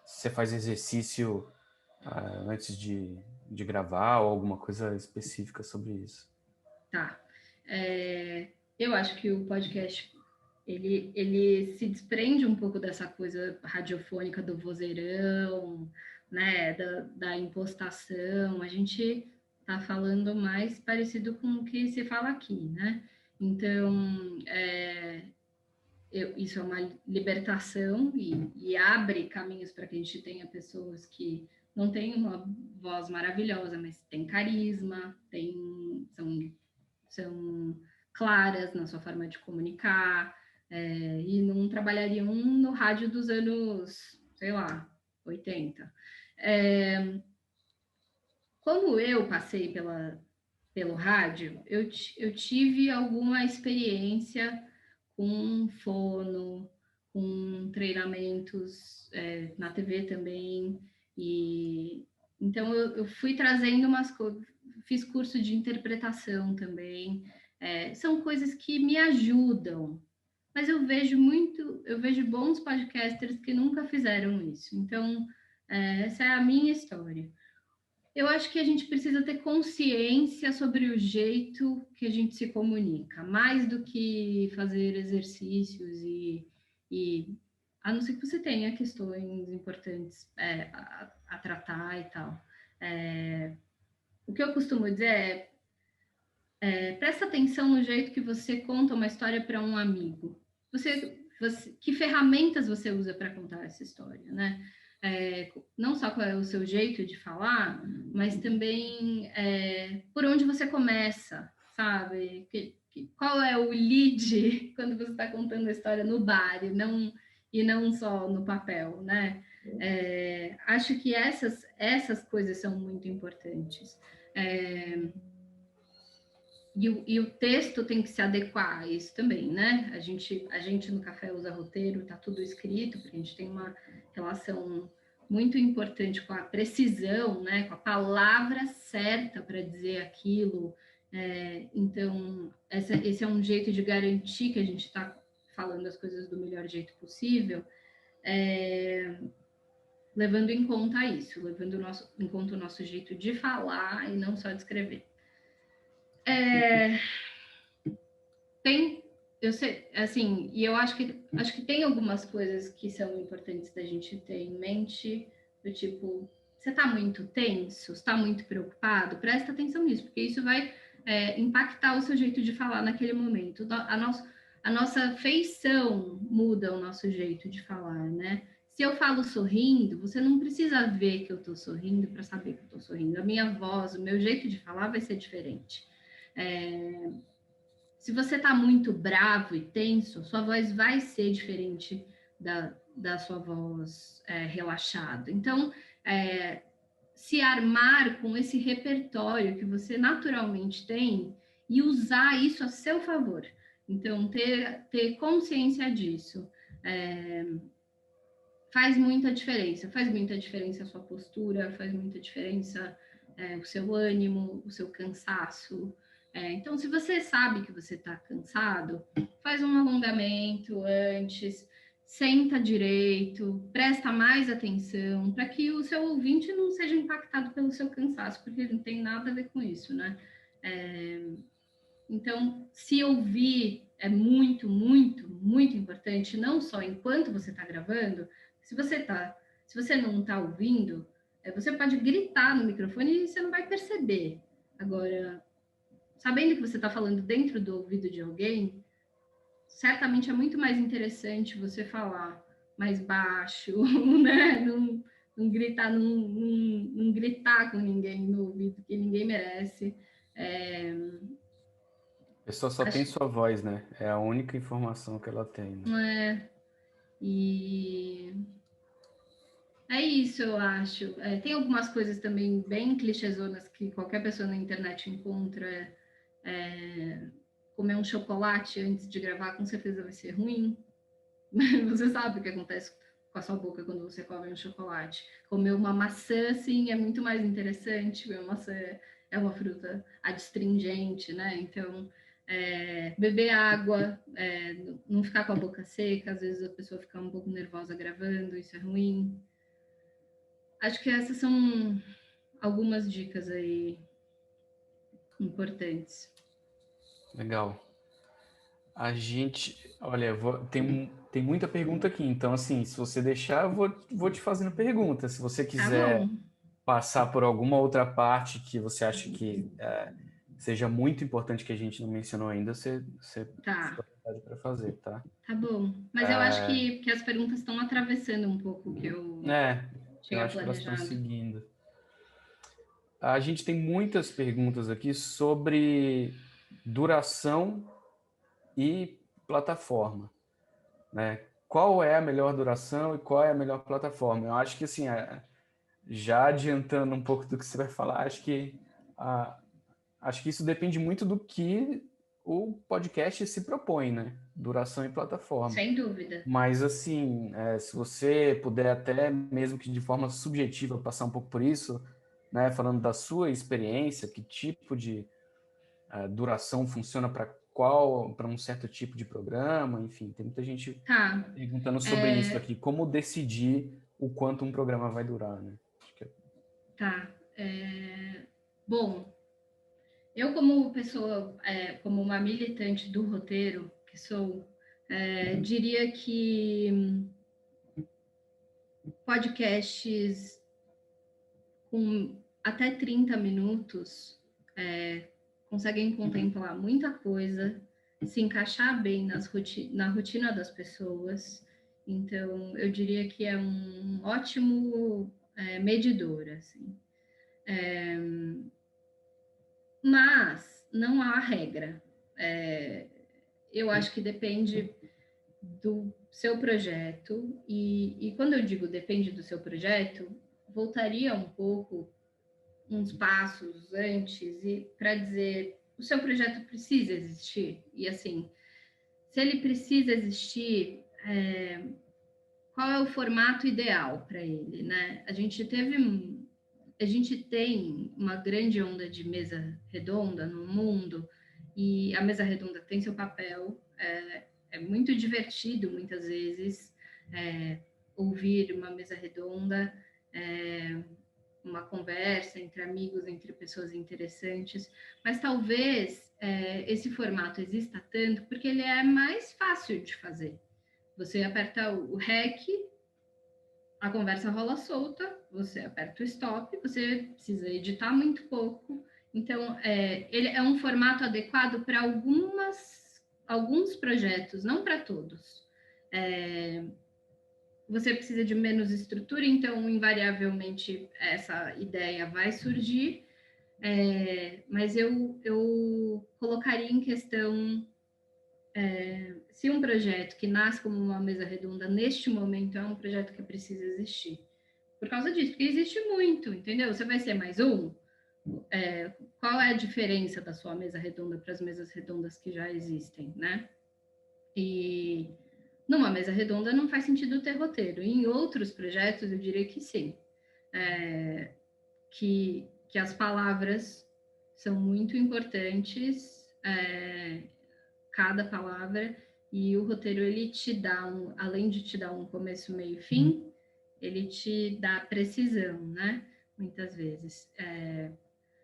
você faz exercício antes de gravar ou alguma coisa específica sobre isso. Tá. Eu acho que o podcast ele se desprende um pouco dessa coisa radiofônica do vozeirão, né, da impostação. A gente tá falando mais parecido com o que se fala aqui, né? Então, isso é uma libertação e abre caminhos para que a gente tenha pessoas que não têm uma voz maravilhosa, mas têm carisma, são claras na sua forma de comunicar, e não trabalhariam no rádio dos anos, sei lá, 80. Como eu passei pelo rádio, eu tive alguma experiência com fono, com treinamentos na TV também. E então eu fui trazendo umas coisas, fiz curso de interpretação também. São coisas que me ajudam, mas eu vejo bons podcasters que nunca fizeram isso. Então, essa é a minha história. Eu acho que a gente precisa ter consciência sobre o jeito que a gente se comunica, mais do que fazer exercícios e a não ser que você tenha questões importantes a tratar e tal. O que eu costumo dizer presta atenção no jeito que você conta uma história para um amigo. Que ferramentas você usa para contar essa história, né? Não só qual é o seu jeito de falar, mas também por onde você começa, sabe? Qual é o lead quando você está contando a história no bar e não só no papel, né? Acho que essas coisas são muito importantes. E o texto tem que se adequar a isso também, né? A gente no café usa roteiro, tá tudo escrito, porque a gente tem uma relação muito importante com a precisão, né? Com a palavra certa para dizer aquilo. Então, esse é um jeito de garantir que a gente está falando as coisas do melhor jeito possível, levando em conta isso, em conta o nosso jeito de falar e não só de escrever. Eu sei, assim, e eu acho que tem algumas coisas que são importantes da gente ter em mente, do tipo, você está muito tenso, está muito preocupado, presta atenção nisso, porque isso vai impactar o seu jeito de falar naquele momento. A nossa feição muda o nosso jeito de falar, né? Se eu falo sorrindo, você não precisa ver que eu estou sorrindo para saber que eu estou sorrindo. A minha voz, o meu jeito de falar vai ser diferente. Se você está muito bravo e tenso, sua voz vai ser diferente da sua voz relaxada. Então, se armar com esse repertório que você naturalmente tem e usar isso a seu favor. Então, ter consciência disso faz muita diferença. Faz muita diferença a sua postura, faz muita diferença o seu ânimo, o seu cansaço. Então, se você sabe que você está cansado, faz um alongamento antes, senta direito, presta mais atenção, para que o seu ouvinte não seja impactado pelo seu cansaço, porque não tem nada a ver com isso, né? Então, se ouvir é muito, muito, muito importante, não só enquanto você está gravando. Se você não está ouvindo, você pode gritar no microfone e você não vai perceber. Agora, sabendo que você está falando dentro do ouvido de alguém, certamente é muito mais interessante você falar mais baixo, né? Não gritar, não gritar com ninguém no ouvido, que ninguém merece. A pessoa só tem sua voz, né? É a única informação que ela tem, né? E é isso, eu acho. Tem algumas coisas também bem clichêzonas que qualquer pessoa na internet encontra. Comer um chocolate antes de gravar com certeza vai ser ruim. Você sabe o que acontece com a sua boca quando você come um chocolate. Comer uma maçã, sim, é muito mais interessante. Comer uma maçã é uma fruta adstringente, né? Então, beber água, não ficar com a boca seca. Às vezes a pessoa fica um pouco nervosa gravando, isso é ruim. Acho que essas são algumas dicas aí importantes. Legal. A gente, olha, tem muita pergunta aqui, então assim, se você deixar, eu vou te fazendo pergunta. Se você quiser passar por alguma outra parte que você acha que seja muito importante que a gente não mencionou ainda, você fica à vontade para fazer, tá? Tá bom. Mas eu acho que as perguntas estão atravessando um pouco o que eu tinha acho que elas estão planejado. seguindo. A gente tem muitas perguntas aqui sobre duração e plataforma, né? Qual é a melhor duração e qual é a melhor plataforma? Eu acho que assim, já adiantando um pouco do que você vai falar, acho que isso depende muito do que o podcast se propõe, né? Duração e plataforma. Sem dúvida. Mas, assim, se você puder até, mesmo que de forma subjetiva, passar um pouco por isso, né? Falando da sua experiência, que tipo de duração funciona para um certo tipo de programa, enfim, tem muita gente Tá. perguntando sobre isso aqui, como decidir o quanto um programa vai durar, né? Tá. Bom, eu como pessoa, como uma militante do roteiro que sou, diria que podcasts com até 30 minutos conseguem contemplar muita coisa, se encaixar bem na rotina das pessoas. Então, eu diria que é um ótimo medidor, assim. Mas não há regra. Eu acho que depende do seu projeto, e quando eu digo depende do seu projeto, voltaria um pouco uns passos antes e para dizer o seu projeto precisa existir e assim, se ele precisa existir, qual é o formato ideal para ele, né? A gente tem uma grande onda de mesa redonda no mundo e a mesa redonda tem seu papel. É muito divertido muitas vezes ouvir uma mesa redonda. Uma conversa entre amigos, entre pessoas interessantes, mas talvez esse formato exista tanto porque ele é mais fácil de fazer. Você aperta o REC, a conversa rola solta, você aperta o stop, você precisa editar muito pouco. Então, ele é um formato adequado para alguns projetos, não para todos. Você precisa de menos estrutura, então, invariavelmente, essa ideia vai surgir. Mas eu colocaria em questão se um projeto que nasce como uma mesa redonda neste momento é um projeto que precisa existir. Por causa disso, porque existe muito, entendeu? Você vai ser mais um? Qual é a diferença da sua mesa redonda para as mesas redondas que já existem, né? E numa mesa redonda não faz sentido ter roteiro. Em outros projetos, eu diria que sim. Que as palavras são muito importantes, cada palavra, e o roteiro, ele te dá, além de te dar um começo, meio e fim, ele te dá precisão, né? Muitas vezes.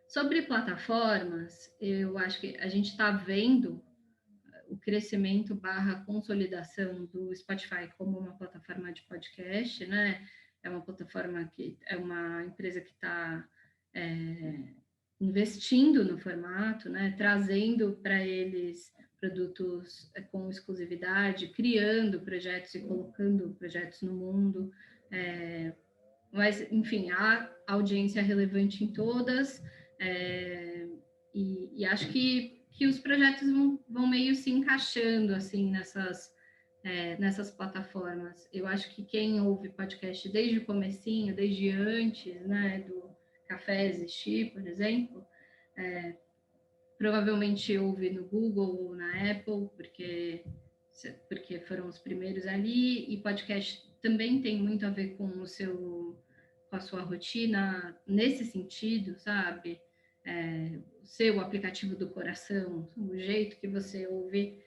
Sobre plataformas, eu acho que a gente está vendo o crescimento barra consolidação do Spotify como uma plataforma de podcast, né? É uma plataforma que é uma empresa que está investindo no formato, né? Trazendo para eles produtos com exclusividade, criando projetos e colocando projetos no mundo. Mas, enfim, há audiência relevante em todas, e acho que os projetos vão meio se encaixando assim nessas plataformas. Eu acho que quem ouve podcast desde o comecinho, desde antes, né, do Café existir, por exemplo, provavelmente ouve no Google ou na Apple, porque foram os primeiros ali, e podcast também tem muito a ver com a sua rotina nesse sentido, sabe? O seu aplicativo do coração, o jeito que você ouve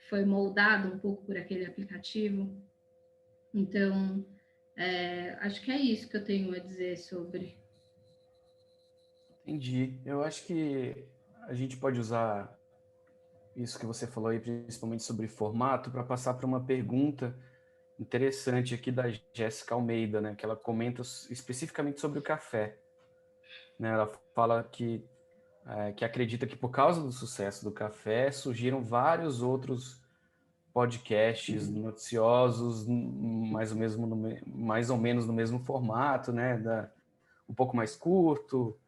foi moldado um pouco por aquele aplicativo. Então, acho que é isso que eu tenho a dizer sobre. Entendi. Eu acho que a gente pode usar isso que você falou aí, principalmente sobre formato, para passar para uma pergunta interessante aqui da Jéssica Almeida, né? Que ela comenta especificamente sobre o café. Né? Ela fala que acredita que por causa do sucesso do café surgiram vários outros podcasts noticiosos, mais ou menos no mesmo formato, né? Um pouco mais curto,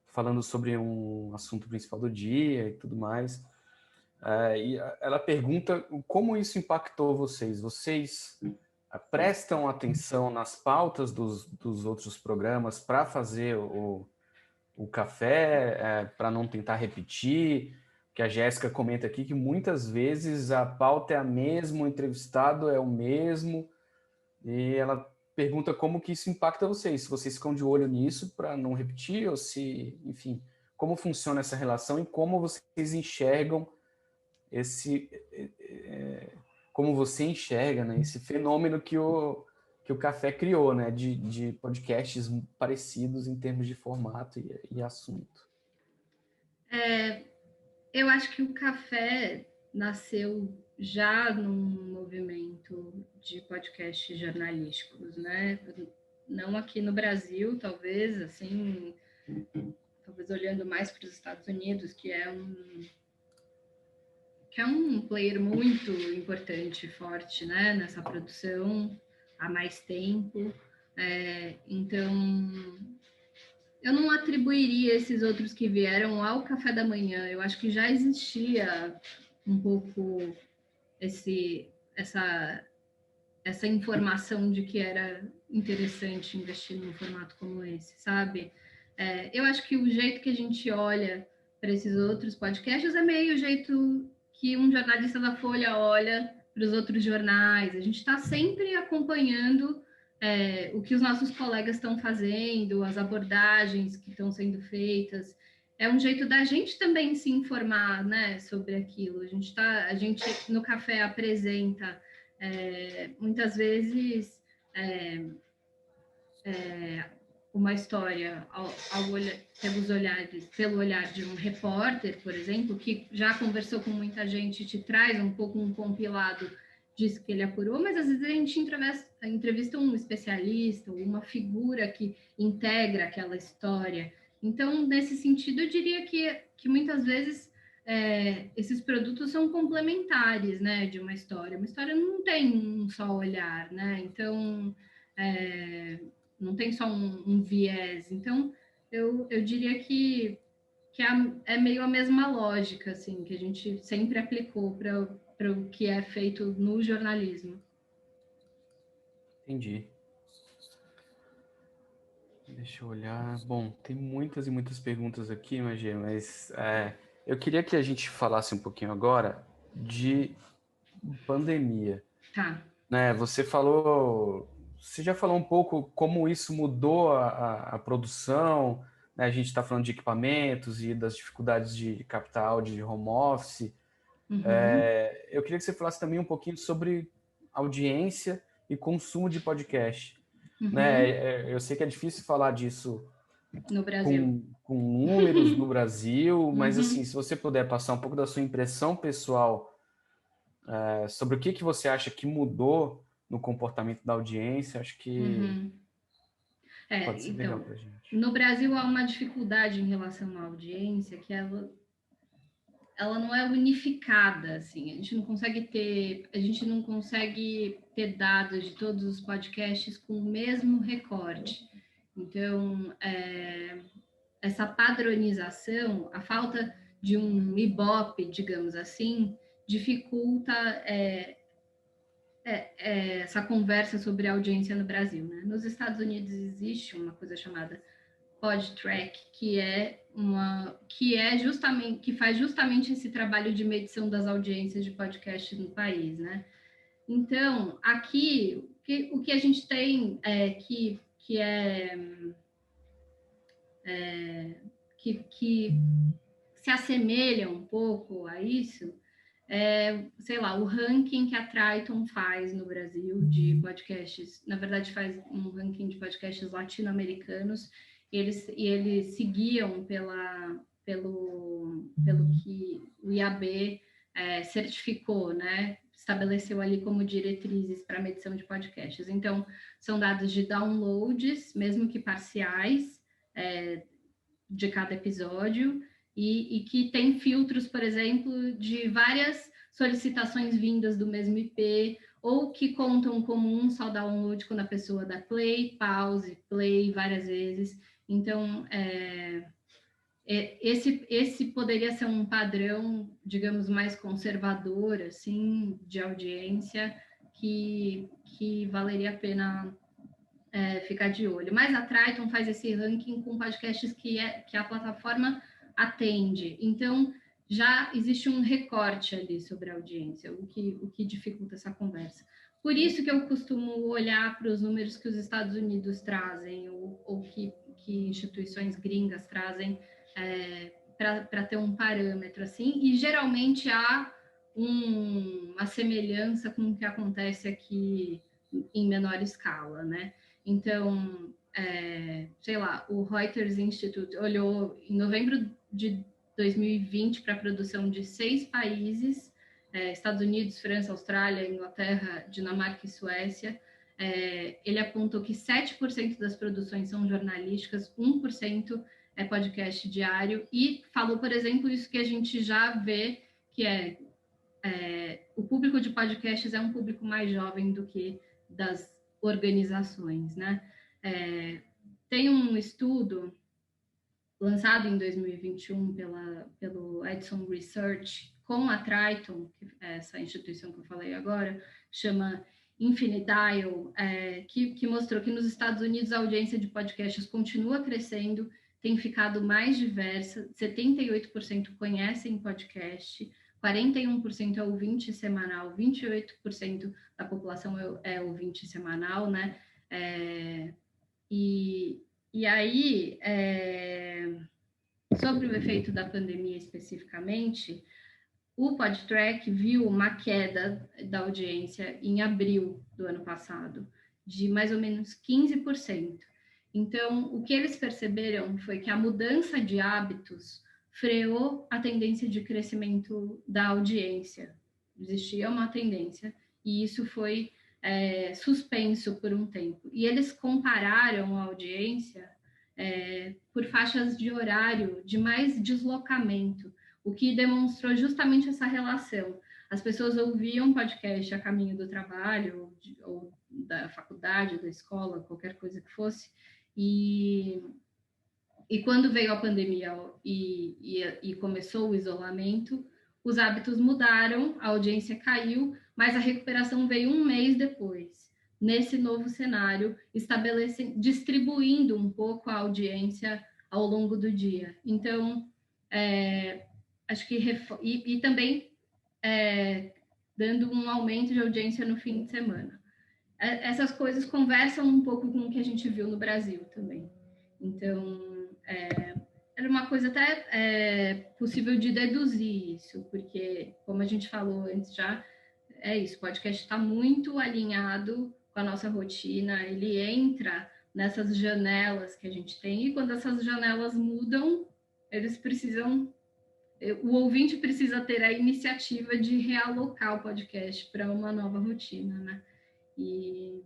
falando sobre um assunto principal do dia e tudo mais. E ela pergunta como isso impactou vocês. Vocês prestam atenção nas pautas dos outros programas para fazer o café, para não tentar repetir? que a Jéssica comenta aqui, que muitas vezes a pauta é a mesma, o entrevistado é o mesmo, e ela pergunta como que isso impacta vocês, se vocês ficam de olho nisso para não repetir, ou se, enfim, como funciona essa relação e como vocês enxergam esse, como você enxerga, né, esse fenômeno que o Café criou, né, de podcasts parecidos em termos de formato e assunto. Eu acho que o Café nasceu já num movimento de podcasts jornalísticos, né? Não aqui no Brasil, talvez, assim, talvez olhando mais para os Estados Unidos, que é um player muito importante, forte, né, nessa produção há mais tempo. Então, eu não atribuiria esses outros que vieram ao café da manhã. Eu acho que já existia um pouco essa informação de que era interessante investir num formato como esse, sabe? Eu acho que o jeito que a gente olha para esses outros podcasts é meio o jeito que um jornalista da Folha olha para os outros jornais. A gente está sempre acompanhando o que os nossos colegas estão fazendo, as abordagens que estão sendo feitas. É um jeito da gente também se informar, né, sobre aquilo. A gente no café apresenta muitas vezes uma história pelo olhar de um repórter, por exemplo, que já conversou com muita gente, te traz um pouco um compilado disso que ele apurou, mas às vezes a gente entrevista um especialista, uma figura que integra aquela história. Então, nesse sentido, eu diria que muitas vezes esses produtos são complementares, né, de uma história. Uma história não tem um só olhar, né? Então, não tem só um viés. Então, eu diria que é meio a mesma lógica, assim, que a gente sempre aplicou para o que é feito no jornalismo. Entendi. Deixa eu olhar. Bom, tem muitas e muitas perguntas aqui, Magê, mas eu queria que a gente falasse um pouquinho agora de pandemia. Tá. Né, você já falou um pouco como isso mudou a produção, né? A gente está falando de equipamentos e das dificuldades de captar áudio de home office. Uhum. Eu queria que você falasse também um pouquinho sobre audiência e consumo de podcast. Uhum. Né? Eu sei que é difícil falar disso No Brasil. com números no Brasil, mas assim, Uhum. se você puder passar um pouco da sua impressão pessoal sobre o que você acha que mudou no comportamento da audiência, acho que Uhum. pode ser legal Então, para a gente. no Brasil há uma dificuldade em relação à audiência que ela não é unificada, assim. A gente não consegue ter dados de todos os podcasts com o mesmo recorte. Então, essa padronização, a falta de um Ibope, digamos assim, dificulta essa conversa sobre a audiência no Brasil, né? Nos Estados Unidos existe uma coisa chamada PodTrack, que faz justamente esse trabalho de medição das audiências de podcast no país, né? Então, aqui o que a gente tem que se assemelha um pouco a isso sei lá, o ranking que a Triton faz no Brasil de podcasts, na verdade faz um ranking de podcasts latino-americanos, e eles seguiam pelo que o IAB certificou, né? Estabeleceu ali como diretrizes para medição de podcasts. Então, são dados de downloads, mesmo que parciais, de cada episódio, e que tem filtros, por exemplo, de várias solicitações vindas do mesmo IP, ou que contam como um só download quando a pessoa dá play, pause, play várias vezes. Então, esse poderia ser um padrão, digamos, mais conservador, assim, de audiência, que valeria a pena ficar de olho. Mas a Triton faz esse ranking com podcasts que a plataforma atende. Então, já existe um recorte ali sobre a audiência, o que dificulta essa conversa. Por isso que eu costumo olhar para os números que os Estados Unidos trazem, ou que instituições gringas trazem, para ter um parâmetro assim, e geralmente há uma semelhança com o que acontece aqui em menor escala, né? Então, sei lá, o Reuters Institute olhou em novembro de 2020 para a produção de 6 países, Estados Unidos, França, Austrália, Inglaterra, Dinamarca e Suécia. Ele apontou que 7% das produções são jornalísticas, 1% é podcast diário, e falou, por exemplo, isso que a gente já vê, que o público de podcasts é um público mais jovem do que das organizações, né? Tem um estudo lançado em 2021 pelo Edison Research com a Triton, que é essa instituição que eu falei agora, chama Infinite Dial, que mostrou que nos Estados Unidos a audiência de podcasts continua crescendo, tem ficado mais diversa, 78% conhecem podcast, 41% é ouvinte semanal, 28% da população é ouvinte semanal, né? E aí, sobre o efeito da pandemia especificamente, o Podtrac viu uma queda da audiência em abril do ano passado, de mais ou menos 15%. Então, o que eles perceberam foi que a mudança de hábitos freou a tendência de crescimento da audiência. Existia uma tendência, e isso foi suspenso por um tempo. E eles compararam a audiência por faixas de horário de mais deslocamento, o que demonstrou justamente essa relação. As pessoas ouviam podcast a caminho do trabalho, ou da faculdade, da escola, qualquer coisa que fosse, e quando veio a pandemia e começou o isolamento, os hábitos mudaram, a audiência caiu, mas a recuperação veio um mês depois, nesse novo cenário, distribuindo um pouco a audiência ao longo do dia. Então, acho que e também dando um aumento de audiência no fim de semana. Essas coisas conversam um pouco com o que a gente viu no Brasil também. Então, era uma coisa até possível de deduzir isso, porque, como a gente falou antes já, isso, o podcast está muito alinhado com a nossa rotina, ele entra nessas janelas que a gente tem, e quando essas janelas mudam, eles precisam... O ouvinte precisa ter a iniciativa de realocar o podcast para uma nova rotina, né? E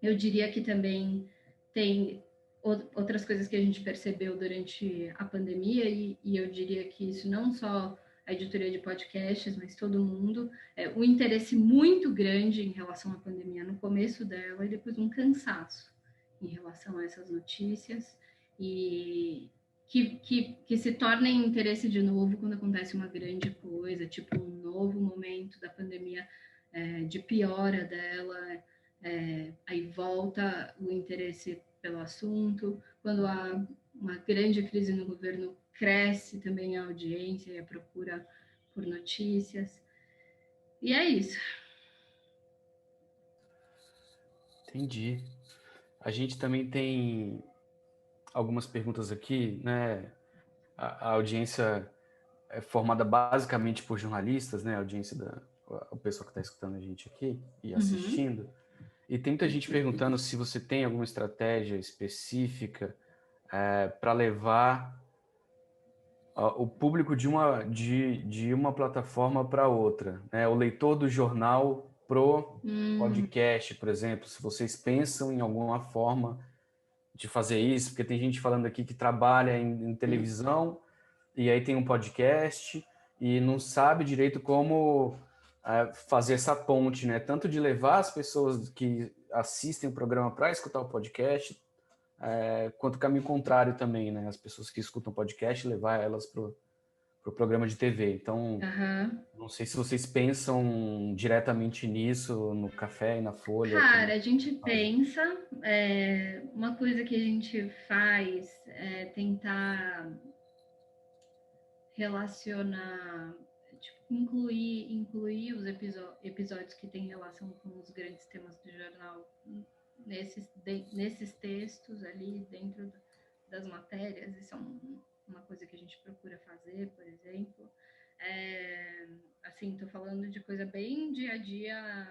eu diria que também tem outras coisas que a gente percebeu durante a pandemia, e eu diria que isso não só a editoria de podcasts, mas todo mundo, um interesse muito grande em relação à pandemia no começo dela, e depois um cansaço em relação a essas notícias, e que se torna em interesse de novo quando acontece uma grande coisa, tipo um novo momento da pandemia, de piora dela, aí volta o interesse pelo assunto. Quando há uma grande crise no governo, cresce também a audiência e a procura por notícias. E é isso. Entendi. A gente também tem algumas perguntas aqui, né? A audiência é formada basicamente por jornalistas, né? A audiência o pessoal que está escutando a gente aqui e assistindo. Uhum. E tem muita gente perguntando se você tem alguma estratégia específica para levar o público de uma plataforma para outra, né? O leitor do jornal pro podcast, por exemplo. Se vocês pensam em alguma forma de fazer isso, porque tem gente falando aqui que trabalha em televisão e aí tem um podcast e não sabe direito como fazer essa ponte, né? Tanto de levar as pessoas que assistem o programa para escutar o podcast, quanto o caminho contrário também, né? As pessoas que escutam podcast, levar elas pro programa de TV. Então, não sei se vocês pensam diretamente nisso no Café e na Folha. Cara, a gente pensa, uma coisa que a gente faz é tentar relacionar, tipo, incluir os episódios que têm relação com os grandes temas do jornal nesses textos ali dentro das matérias. Isso é uma coisa que a gente procura fazer, por exemplo. Assim, estou falando de coisa bem dia a dia,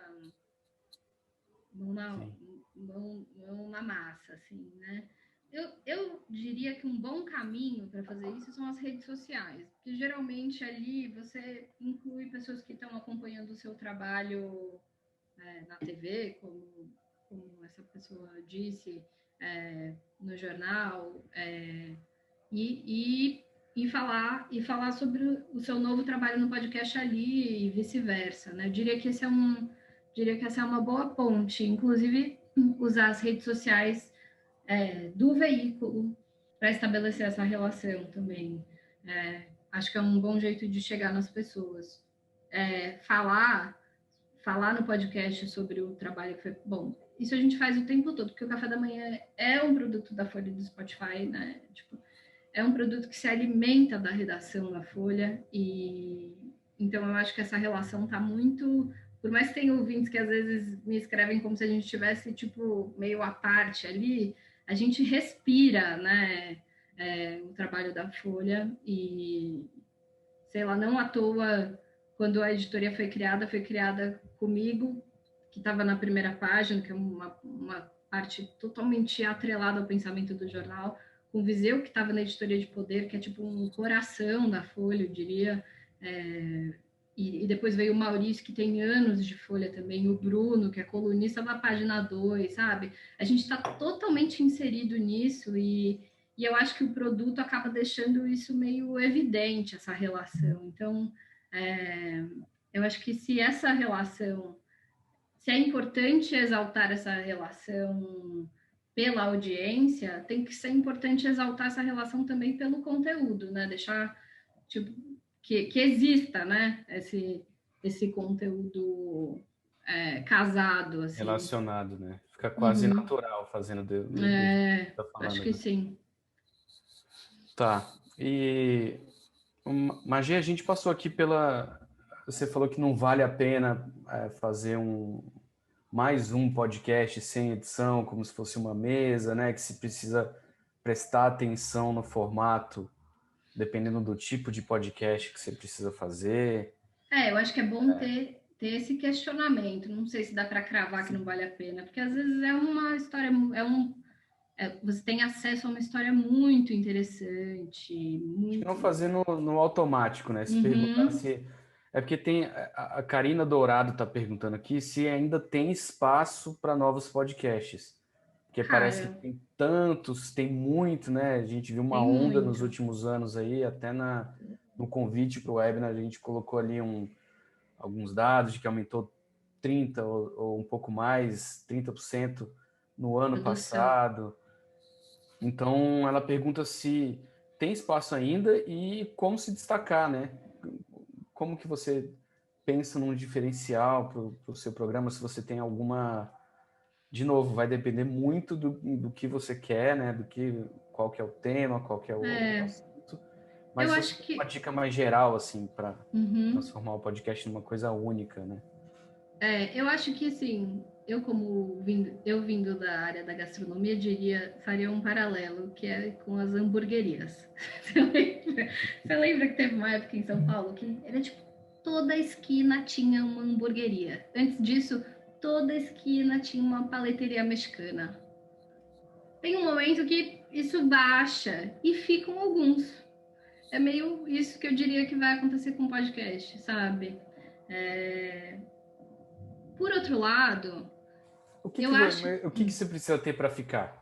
não na massa, assim, né? Eu diria que um bom caminho para fazer isso são as redes sociais, porque geralmente ali você inclui pessoas que estão acompanhando o seu trabalho na TV, como essa pessoa disse, no jornal, e falar sobre o seu novo trabalho no podcast ali e vice-versa, né? Eu diria que essa é uma boa ponte, inclusive usar as redes sociais do veículo para estabelecer essa relação também. Acho que é um bom jeito de chegar nas pessoas. Falar no podcast sobre o trabalho que foi bom. Isso a gente faz o tempo todo, porque o Café da Manhã é um produto da Folha do Spotify, né? Tipo, é um produto que se alimenta da redação da Folha, e então eu acho que essa relação está muito. Por mais que tenha ouvintes que às vezes me escrevem como se a gente estivesse tipo, meio à parte ali, a gente respira, né? O trabalho da Folha, e sei lá, não à toa, quando a editoria foi criada comigo, que estava na primeira página, que é uma parte totalmente atrelada ao pensamento do jornal, com o Viseu, que estava na editoria de poder, que é tipo um coração da Folha, eu diria. E depois veio o Maurício, que tem anos de Folha também, o Bruno, que é colunista da página 2, sabe? A gente está totalmente inserido nisso, e eu acho que o produto acaba deixando isso meio evidente, essa relação. Então, eu acho que se é importante exaltar essa relação pela audiência, tem que ser importante exaltar essa relação também pelo conteúdo, né? Deixar tipo, que exista, né? Esse conteúdo casado, assim. Relacionado, né? Fica quase natural fazendo do jeito que tá falando, acho que né? sim. Tá. E, Magia, a gente passou aqui pela... Você falou que não vale a pena fazer mais um podcast sem edição, como se fosse uma mesa, né? Que se precisa prestar atenção no formato, dependendo do tipo de podcast que você precisa fazer. Eu acho que é bom ter esse questionamento. Não sei se dá para cravar que não vale a pena, porque às vezes é uma história, você tem acesso a uma história muito interessante, Acho que não muito. fazer no automático, né? Se perguntar se... É porque tem... A Karina Dourado está perguntando aqui se ainda tem espaço para novos podcasts. Porque parece que Cara, tem muito, né? A gente viu uma tem onda nos muito. últimos anos aí, até no convite para o webinar, a gente colocou ali alguns dados de que aumentou 30% ou um pouco mais, 30% no ano Produção. passado. Então, ela pergunta se tem espaço ainda e como se destacar, né? Como que você pensa num diferencial para o seu programa, se você tem alguma... De novo, vai depender muito do que você quer, né? Qual que é o tema, qual que é o assunto. Mas Eu se você acho tem uma que. dica mais geral, assim, para transformar o podcast numa coisa única, né? Eu acho que, assim, eu vindo da área da gastronomia, faria um paralelo, que é com as hamburguerias. Você lembra que teve uma época em São Paulo que era tipo, toda esquina tinha uma hamburgueria. Antes disso, toda esquina tinha uma paleteria mexicana. Tem um momento que isso baixa e ficam alguns. É meio isso que eu diria que vai acontecer com o podcast, sabe? Por outro lado, eu acho. O que você precisa ter para ficar?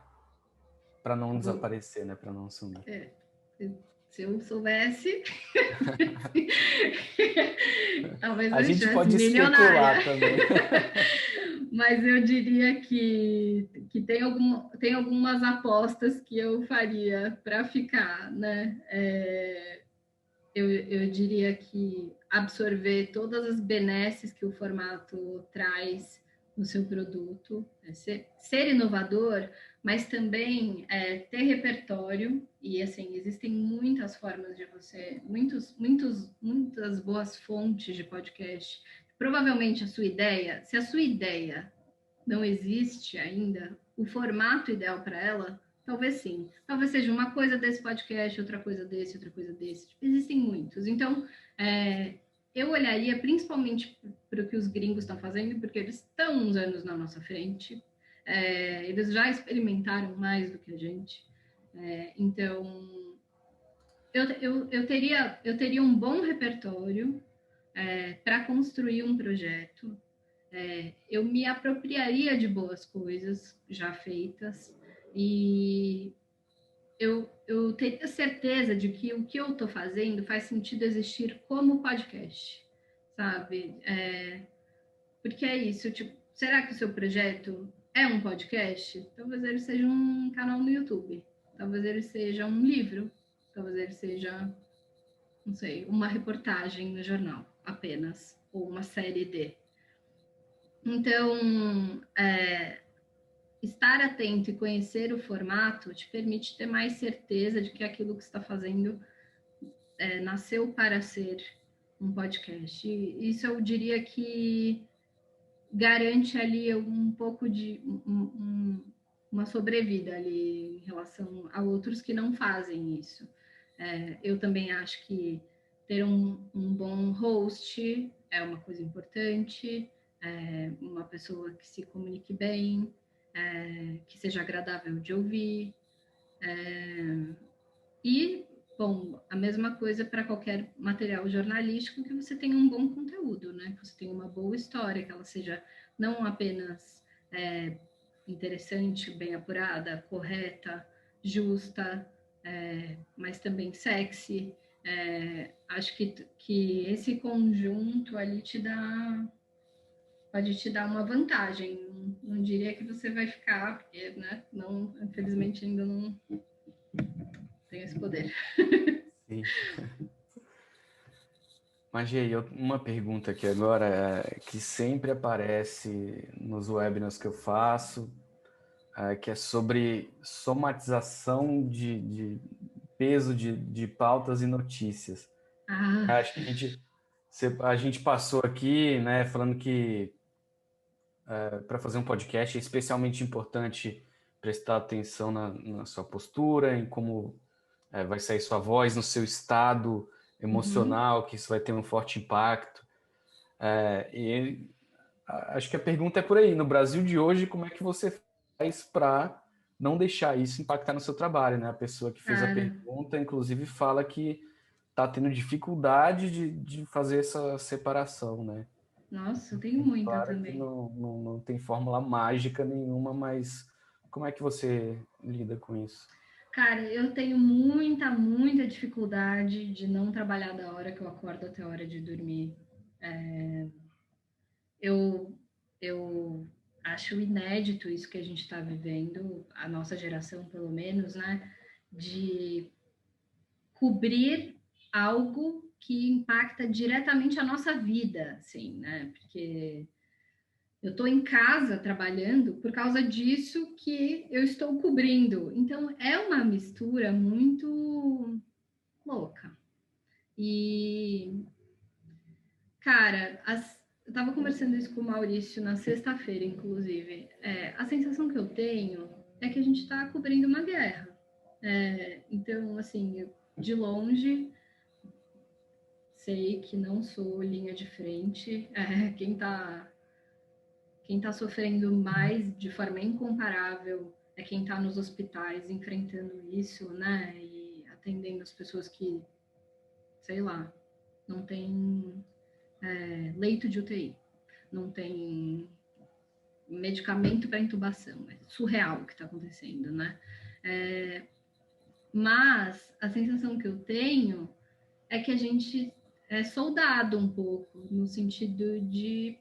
Para não Vou, desaparecer, né? Para não sumir. se eu soubesse, talvez A eu gente estivesse pode milionária. especular também. Mas eu diria que tem algumas apostas que eu faria para ficar, né? Eu diria que absorver todas as benesses que o formato traz no seu produto, ser inovador, mas também ter repertório. E assim, existem muitas formas de você, muitas boas fontes de podcast. Provavelmente se a sua ideia não existe ainda, o formato ideal para ela, talvez sim. Talvez seja uma coisa desse podcast, outra coisa desse, outra coisa desse. Existem muitos. Então, eu olharia principalmente para o que os gringos estão fazendo, porque eles estão uns anos na nossa frente. Eles já experimentaram mais do que a gente. Então, eu teria um bom repertório para construir um projeto. Eu me apropriaria de boas coisas já feitas e eu teria certeza de que o que eu estou fazendo faz sentido existir como podcast, sabe? Porque é isso, tipo, será que o seu projeto é um podcast? Talvez ele seja um canal no YouTube, talvez ele seja um livro, talvez ele seja, não sei, uma reportagem no jornal apenas, ou uma série de. Então, estar atento e conhecer o formato te permite ter mais certeza de que aquilo que está fazendo nasceu para ser um podcast. E isso eu diria que garante ali um pouco de uma sobrevida ali em relação a outros que não fazem isso. Eu também acho que ter um bom host é uma coisa importante, uma pessoa que se comunique bem, que seja agradável de ouvir. E, bom, a mesma coisa para qualquer material jornalístico, que você tenha um bom conteúdo, né? Que você tenha uma boa história, que ela seja não apenas interessante, bem apurada, correta, justa, mas também sexy. Acho que esse conjunto ali pode te dar uma vantagem. Não diria que você vai ficar, porque, né, não, infelizmente ainda não tenho esse poder. Sim. Mas, Gê, uma pergunta aqui agora, que sempre aparece nos webinars que eu faço, que é sobre somatização de peso de pautas e notícias. Ah, Acho que a gente passou aqui, né, falando que para fazer um podcast é especialmente importante prestar atenção na sua postura, em como vai sair sua voz, no seu estado uhum. emocional, que isso vai ter um forte impacto. E acho que a pergunta é por aí. No Brasil de hoje, como é que você faz para não deixar isso impactar no seu trabalho, né? A pessoa que fez a Cara, pergunta, inclusive, fala que está tendo dificuldade de fazer essa separação, né? nossa, eu tenho muita Claro que também. não tem fórmula mágica nenhuma, mas como é que você lida com isso? Cara, eu tenho muita dificuldade de não trabalhar da hora que eu acordo até a hora de dormir. Eu, eu acho inédito isso que a gente está vivendo, a nossa geração, pelo menos, né? De cobrir algo que impacta diretamente a nossa vida, assim, né? Porque eu estou em casa trabalhando por causa disso que eu estou cobrindo. Então, é uma mistura muito louca. E, cara, eu estava conversando isso com o Maurício na sexta-feira, inclusive. A sensação que eu tenho é que a gente está cobrindo uma guerra. Então, assim, de longe, sei que não sou linha de frente. Quem está sofrendo mais de forma incomparável é quem está nos hospitais enfrentando isso, né? E atendendo as pessoas que, sei lá, não tem leito de UTI, não tem medicamento para intubação. É surreal o que está acontecendo, né? Mas a sensação que eu tenho é que a gente é soldado um pouco, no sentido de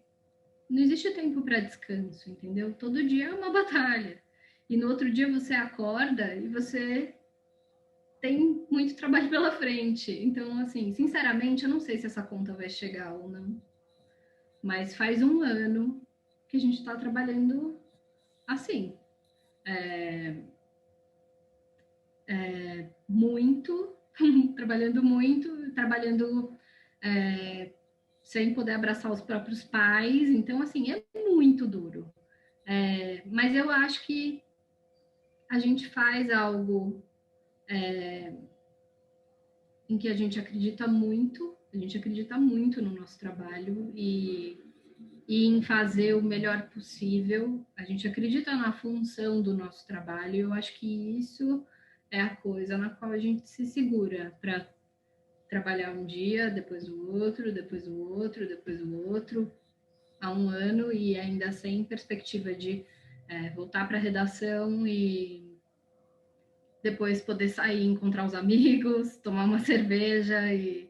não existe tempo para descanso, entendeu? Todo dia é uma batalha. E no outro dia você acorda e você tem muito trabalho pela frente. Então, assim, sinceramente, eu não sei se essa conta vai chegar ou não. Mas faz um ano que a gente está trabalhando assim, muito, trabalhando sem poder abraçar os próprios pais. Então, assim, é muito duro. Mas eu acho que a gente faz algo em que a gente acredita muito no nosso trabalho e em fazer o melhor possível. A gente acredita na função do nosso trabalho e eu acho que isso é a coisa na qual a gente se segura para trabalhar um dia, depois o outro, depois o outro, depois o outro, há um ano e ainda sem perspectiva de voltar para a redação e depois poder sair, encontrar os amigos, tomar uma cerveja e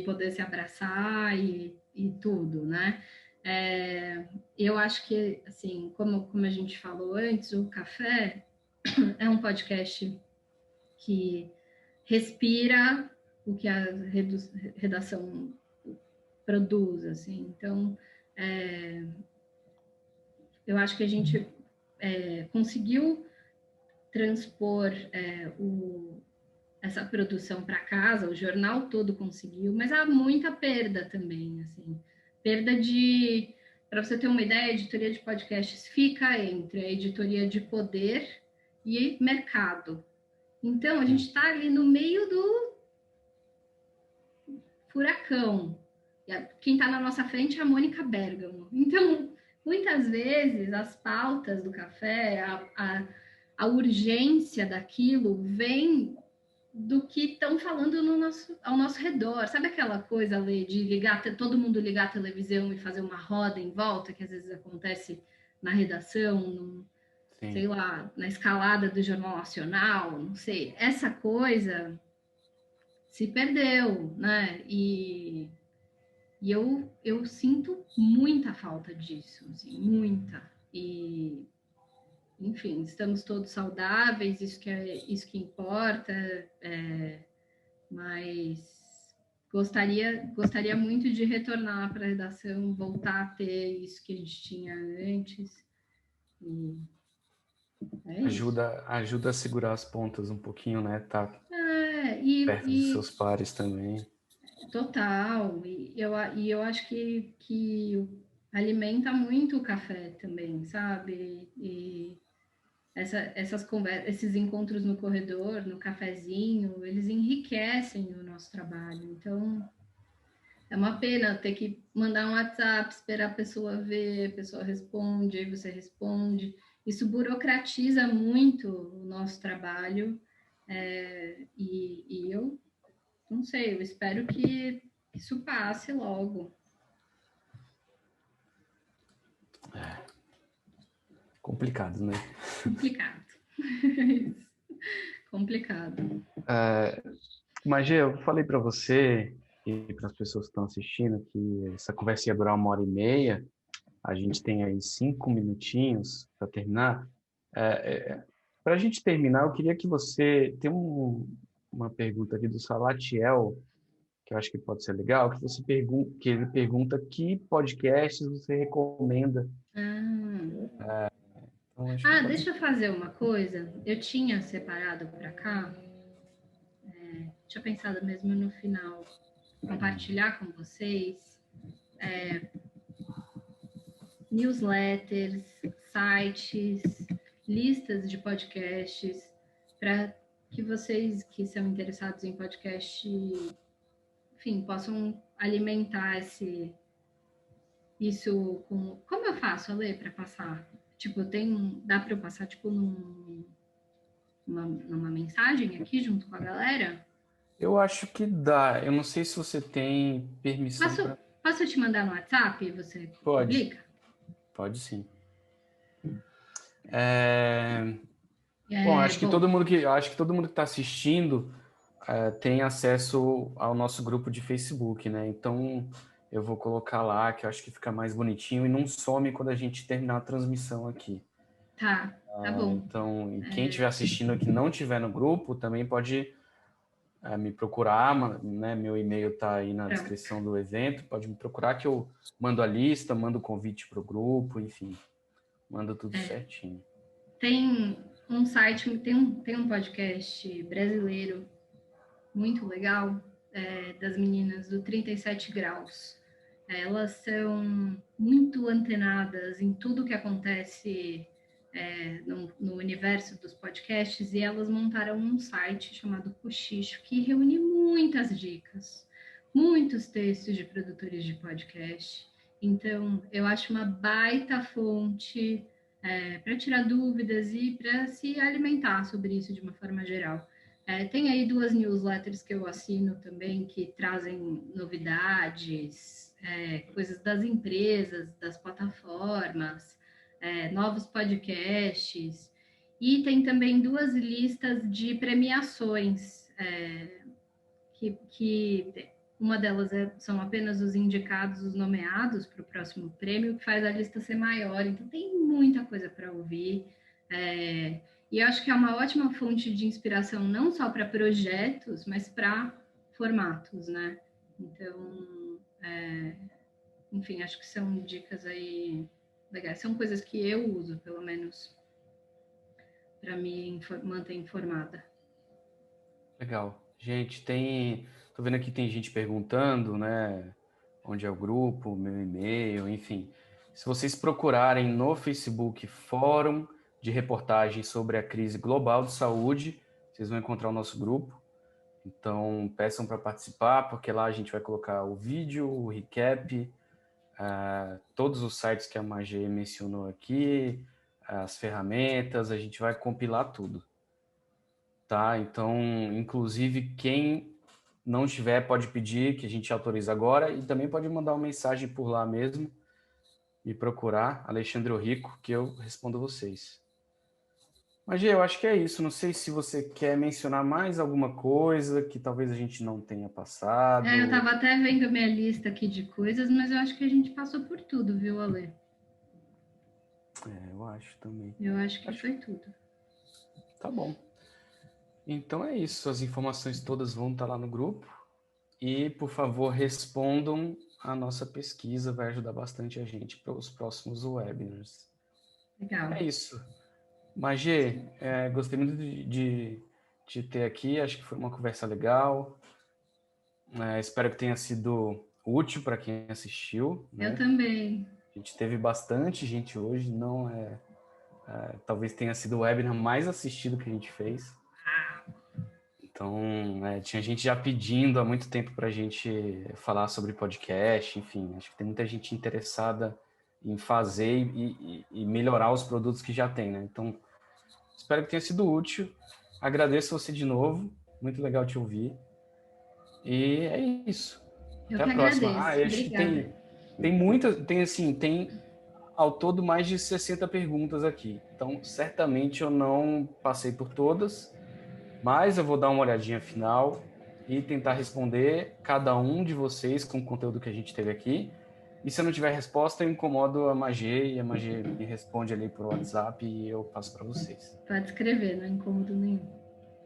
poder se abraçar e tudo, né? Eu acho que, assim, como a gente falou antes, o Café é um podcast que respira o que a redação produz, assim. Então, eu acho que a gente conseguiu transpor essa produção para casa, o jornal todo conseguiu, mas há muita perda também, assim, perda de, para você ter uma ideia, a editoria de podcasts fica entre a editoria de poder e mercado. Então, a gente está ali no meio do furacão. Quem está na nossa frente é a Mônica Bergamo. Então, muitas vezes, as pautas do café, a urgência daquilo vem do que estão falando ao nosso redor. Sabe aquela coisa, Lê, de todo mundo ligar a televisão e fazer uma roda em volta, que às vezes acontece na redação, sei lá, na escalada do Jornal Nacional, não sei. Essa coisa se perdeu, né? E eu sinto muita falta disso, assim, muita. E, enfim, estamos todos saudáveis, isso que importa, mas gostaria muito de retornar para a redação, voltar a ter isso que a gente tinha antes. E ajuda a segurar as pontas um pouquinho, né? Tá perto dos seus pares também. Total. Eu acho que alimenta muito o café também, sabe? E essas conversas, esses encontros no corredor, no cafezinho, eles enriquecem o nosso trabalho. Então, é uma pena ter que mandar um WhatsApp, esperar a pessoa ver, a pessoa responde, aí você responde. Isso burocratiza muito o nosso trabalho. E eu não sei, eu espero que isso passe logo. Complicado, né? Complicado. Complicado. Mas, Gê, eu falei para você e para as pessoas que estão assistindo que essa conversa ia durar 1h30. A gente tem aí 5 minutinhos para terminar. Para a gente terminar, eu queria que você... Tem uma pergunta aqui do Salatiel, que eu acho que pode ser legal, que ele pergunta que podcasts você recomenda. Então, Deixa eu fazer uma coisa. Eu tinha separado para cá, tinha pensado mesmo no final, compartilhar com vocês newsletters, sites, listas de podcasts, para que vocês que são interessados em podcast, enfim, possam alimentar isso com... Como eu faço, Ale, para passar? Tipo, dá para eu passar, tipo, numa mensagem aqui junto com a galera? eu acho que dá. Eu não sei se você tem permissão para... Posso te mandar no WhatsApp e você Pode. publica? Pode sim. Bom, acho que todo mundo que está assistindo tem acesso ao nosso grupo de Facebook, né? Então eu vou colocar lá, que eu acho que fica mais bonitinho e não some quando a gente terminar a transmissão aqui. Tá bom. Então, quem estiver assistindo aqui e não estiver no grupo, também pode me procurar, né? Meu e-mail está aí na Pronto. descrição do evento, pode me procurar que eu mando a lista, mando o convite para o grupo, enfim, mando tudo certinho. Tem um site, tem um podcast brasileiro muito legal, das meninas do 37 Graus. Elas são muito antenadas em tudo que acontece no universo dos podcasts, e elas montaram um site chamado Cochicho, que reúne muitas dicas, muitos textos de produtores de podcast. Então, eu acho uma baita fonte para tirar dúvidas e para se alimentar sobre isso de uma forma geral. Tem aí 2 newsletters que eu assino também, que trazem novidades, coisas das empresas, das plataformas, novos podcasts. E tem também 2 listas de premiações, que uma delas são apenas os indicados, os nomeados para o próximo prêmio, que faz a lista ser maior. Então, tem muita coisa para ouvir. E eu acho que é uma ótima fonte de inspiração, não só para projetos, mas para formatos, né? Então, enfim, acho que são dicas aí legais. São coisas que eu uso, pelo menos, para me manter informada. Legal. Gente, tô vendo aqui tem gente perguntando, né? Onde é o grupo, meu e-mail, enfim. Se vocês procurarem no Facebook Fórum de Reportagem sobre a Crise Global de Saúde, vocês vão encontrar o nosso grupo. Então, peçam para participar, porque lá a gente vai colocar o vídeo, o recap, todos os sites que a Magê mencionou aqui, as ferramentas, a gente vai compilar tudo. Tá? Então, inclusive, quem não tiver pode pedir que a gente autorize agora e também pode mandar uma mensagem por lá mesmo e procurar Alexandre Rico, que eu respondo vocês. Mas, Gê, eu acho que é isso. Não sei se você quer mencionar mais alguma coisa que talvez a gente não tenha passado. Eu estava até vendo a minha lista aqui de coisas, mas eu acho que a gente passou por tudo, viu, Ale? Eu acho também. Eu acho que foi tudo. Tá bom. Então é isso. As informações todas vão estar lá no grupo. E, por favor, respondam a nossa pesquisa. Vai ajudar bastante a gente para os próximos webinars. Legal. É isso. Magê, gostei muito de te ter aqui. Acho que foi uma conversa legal. Espero que tenha sido útil para quem assistiu. Né? Eu também. A gente teve bastante gente hoje. Não talvez tenha sido o webinar mais assistido que a gente fez. Então, tinha gente já pedindo há muito tempo para a gente falar sobre podcast. Enfim, acho que tem muita gente interessada em fazer e melhorar os produtos que já tem, né? Então, espero que tenha sido útil. Agradeço você de novo. Muito legal te ouvir. E é isso. Eu Até que a próxima. agradeço. Acho que Obrigada. tem muitas, tem ao todo mais de 60 perguntas aqui. Então, certamente eu não passei por todas, mas eu vou dar uma olhadinha final e tentar responder cada um de vocês com o conteúdo que a gente teve aqui. E se eu não tiver resposta, eu incomodo a Magê e a Magê me responde ali por WhatsApp e eu passo para vocês. Pode escrever, não é incômodo nenhum.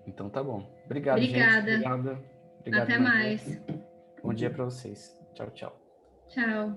Então tá bom. Obrigado, Obrigada. gente. Obrigado, Até Magê. mais. Bom dia para vocês. Tchau, tchau. Tchau.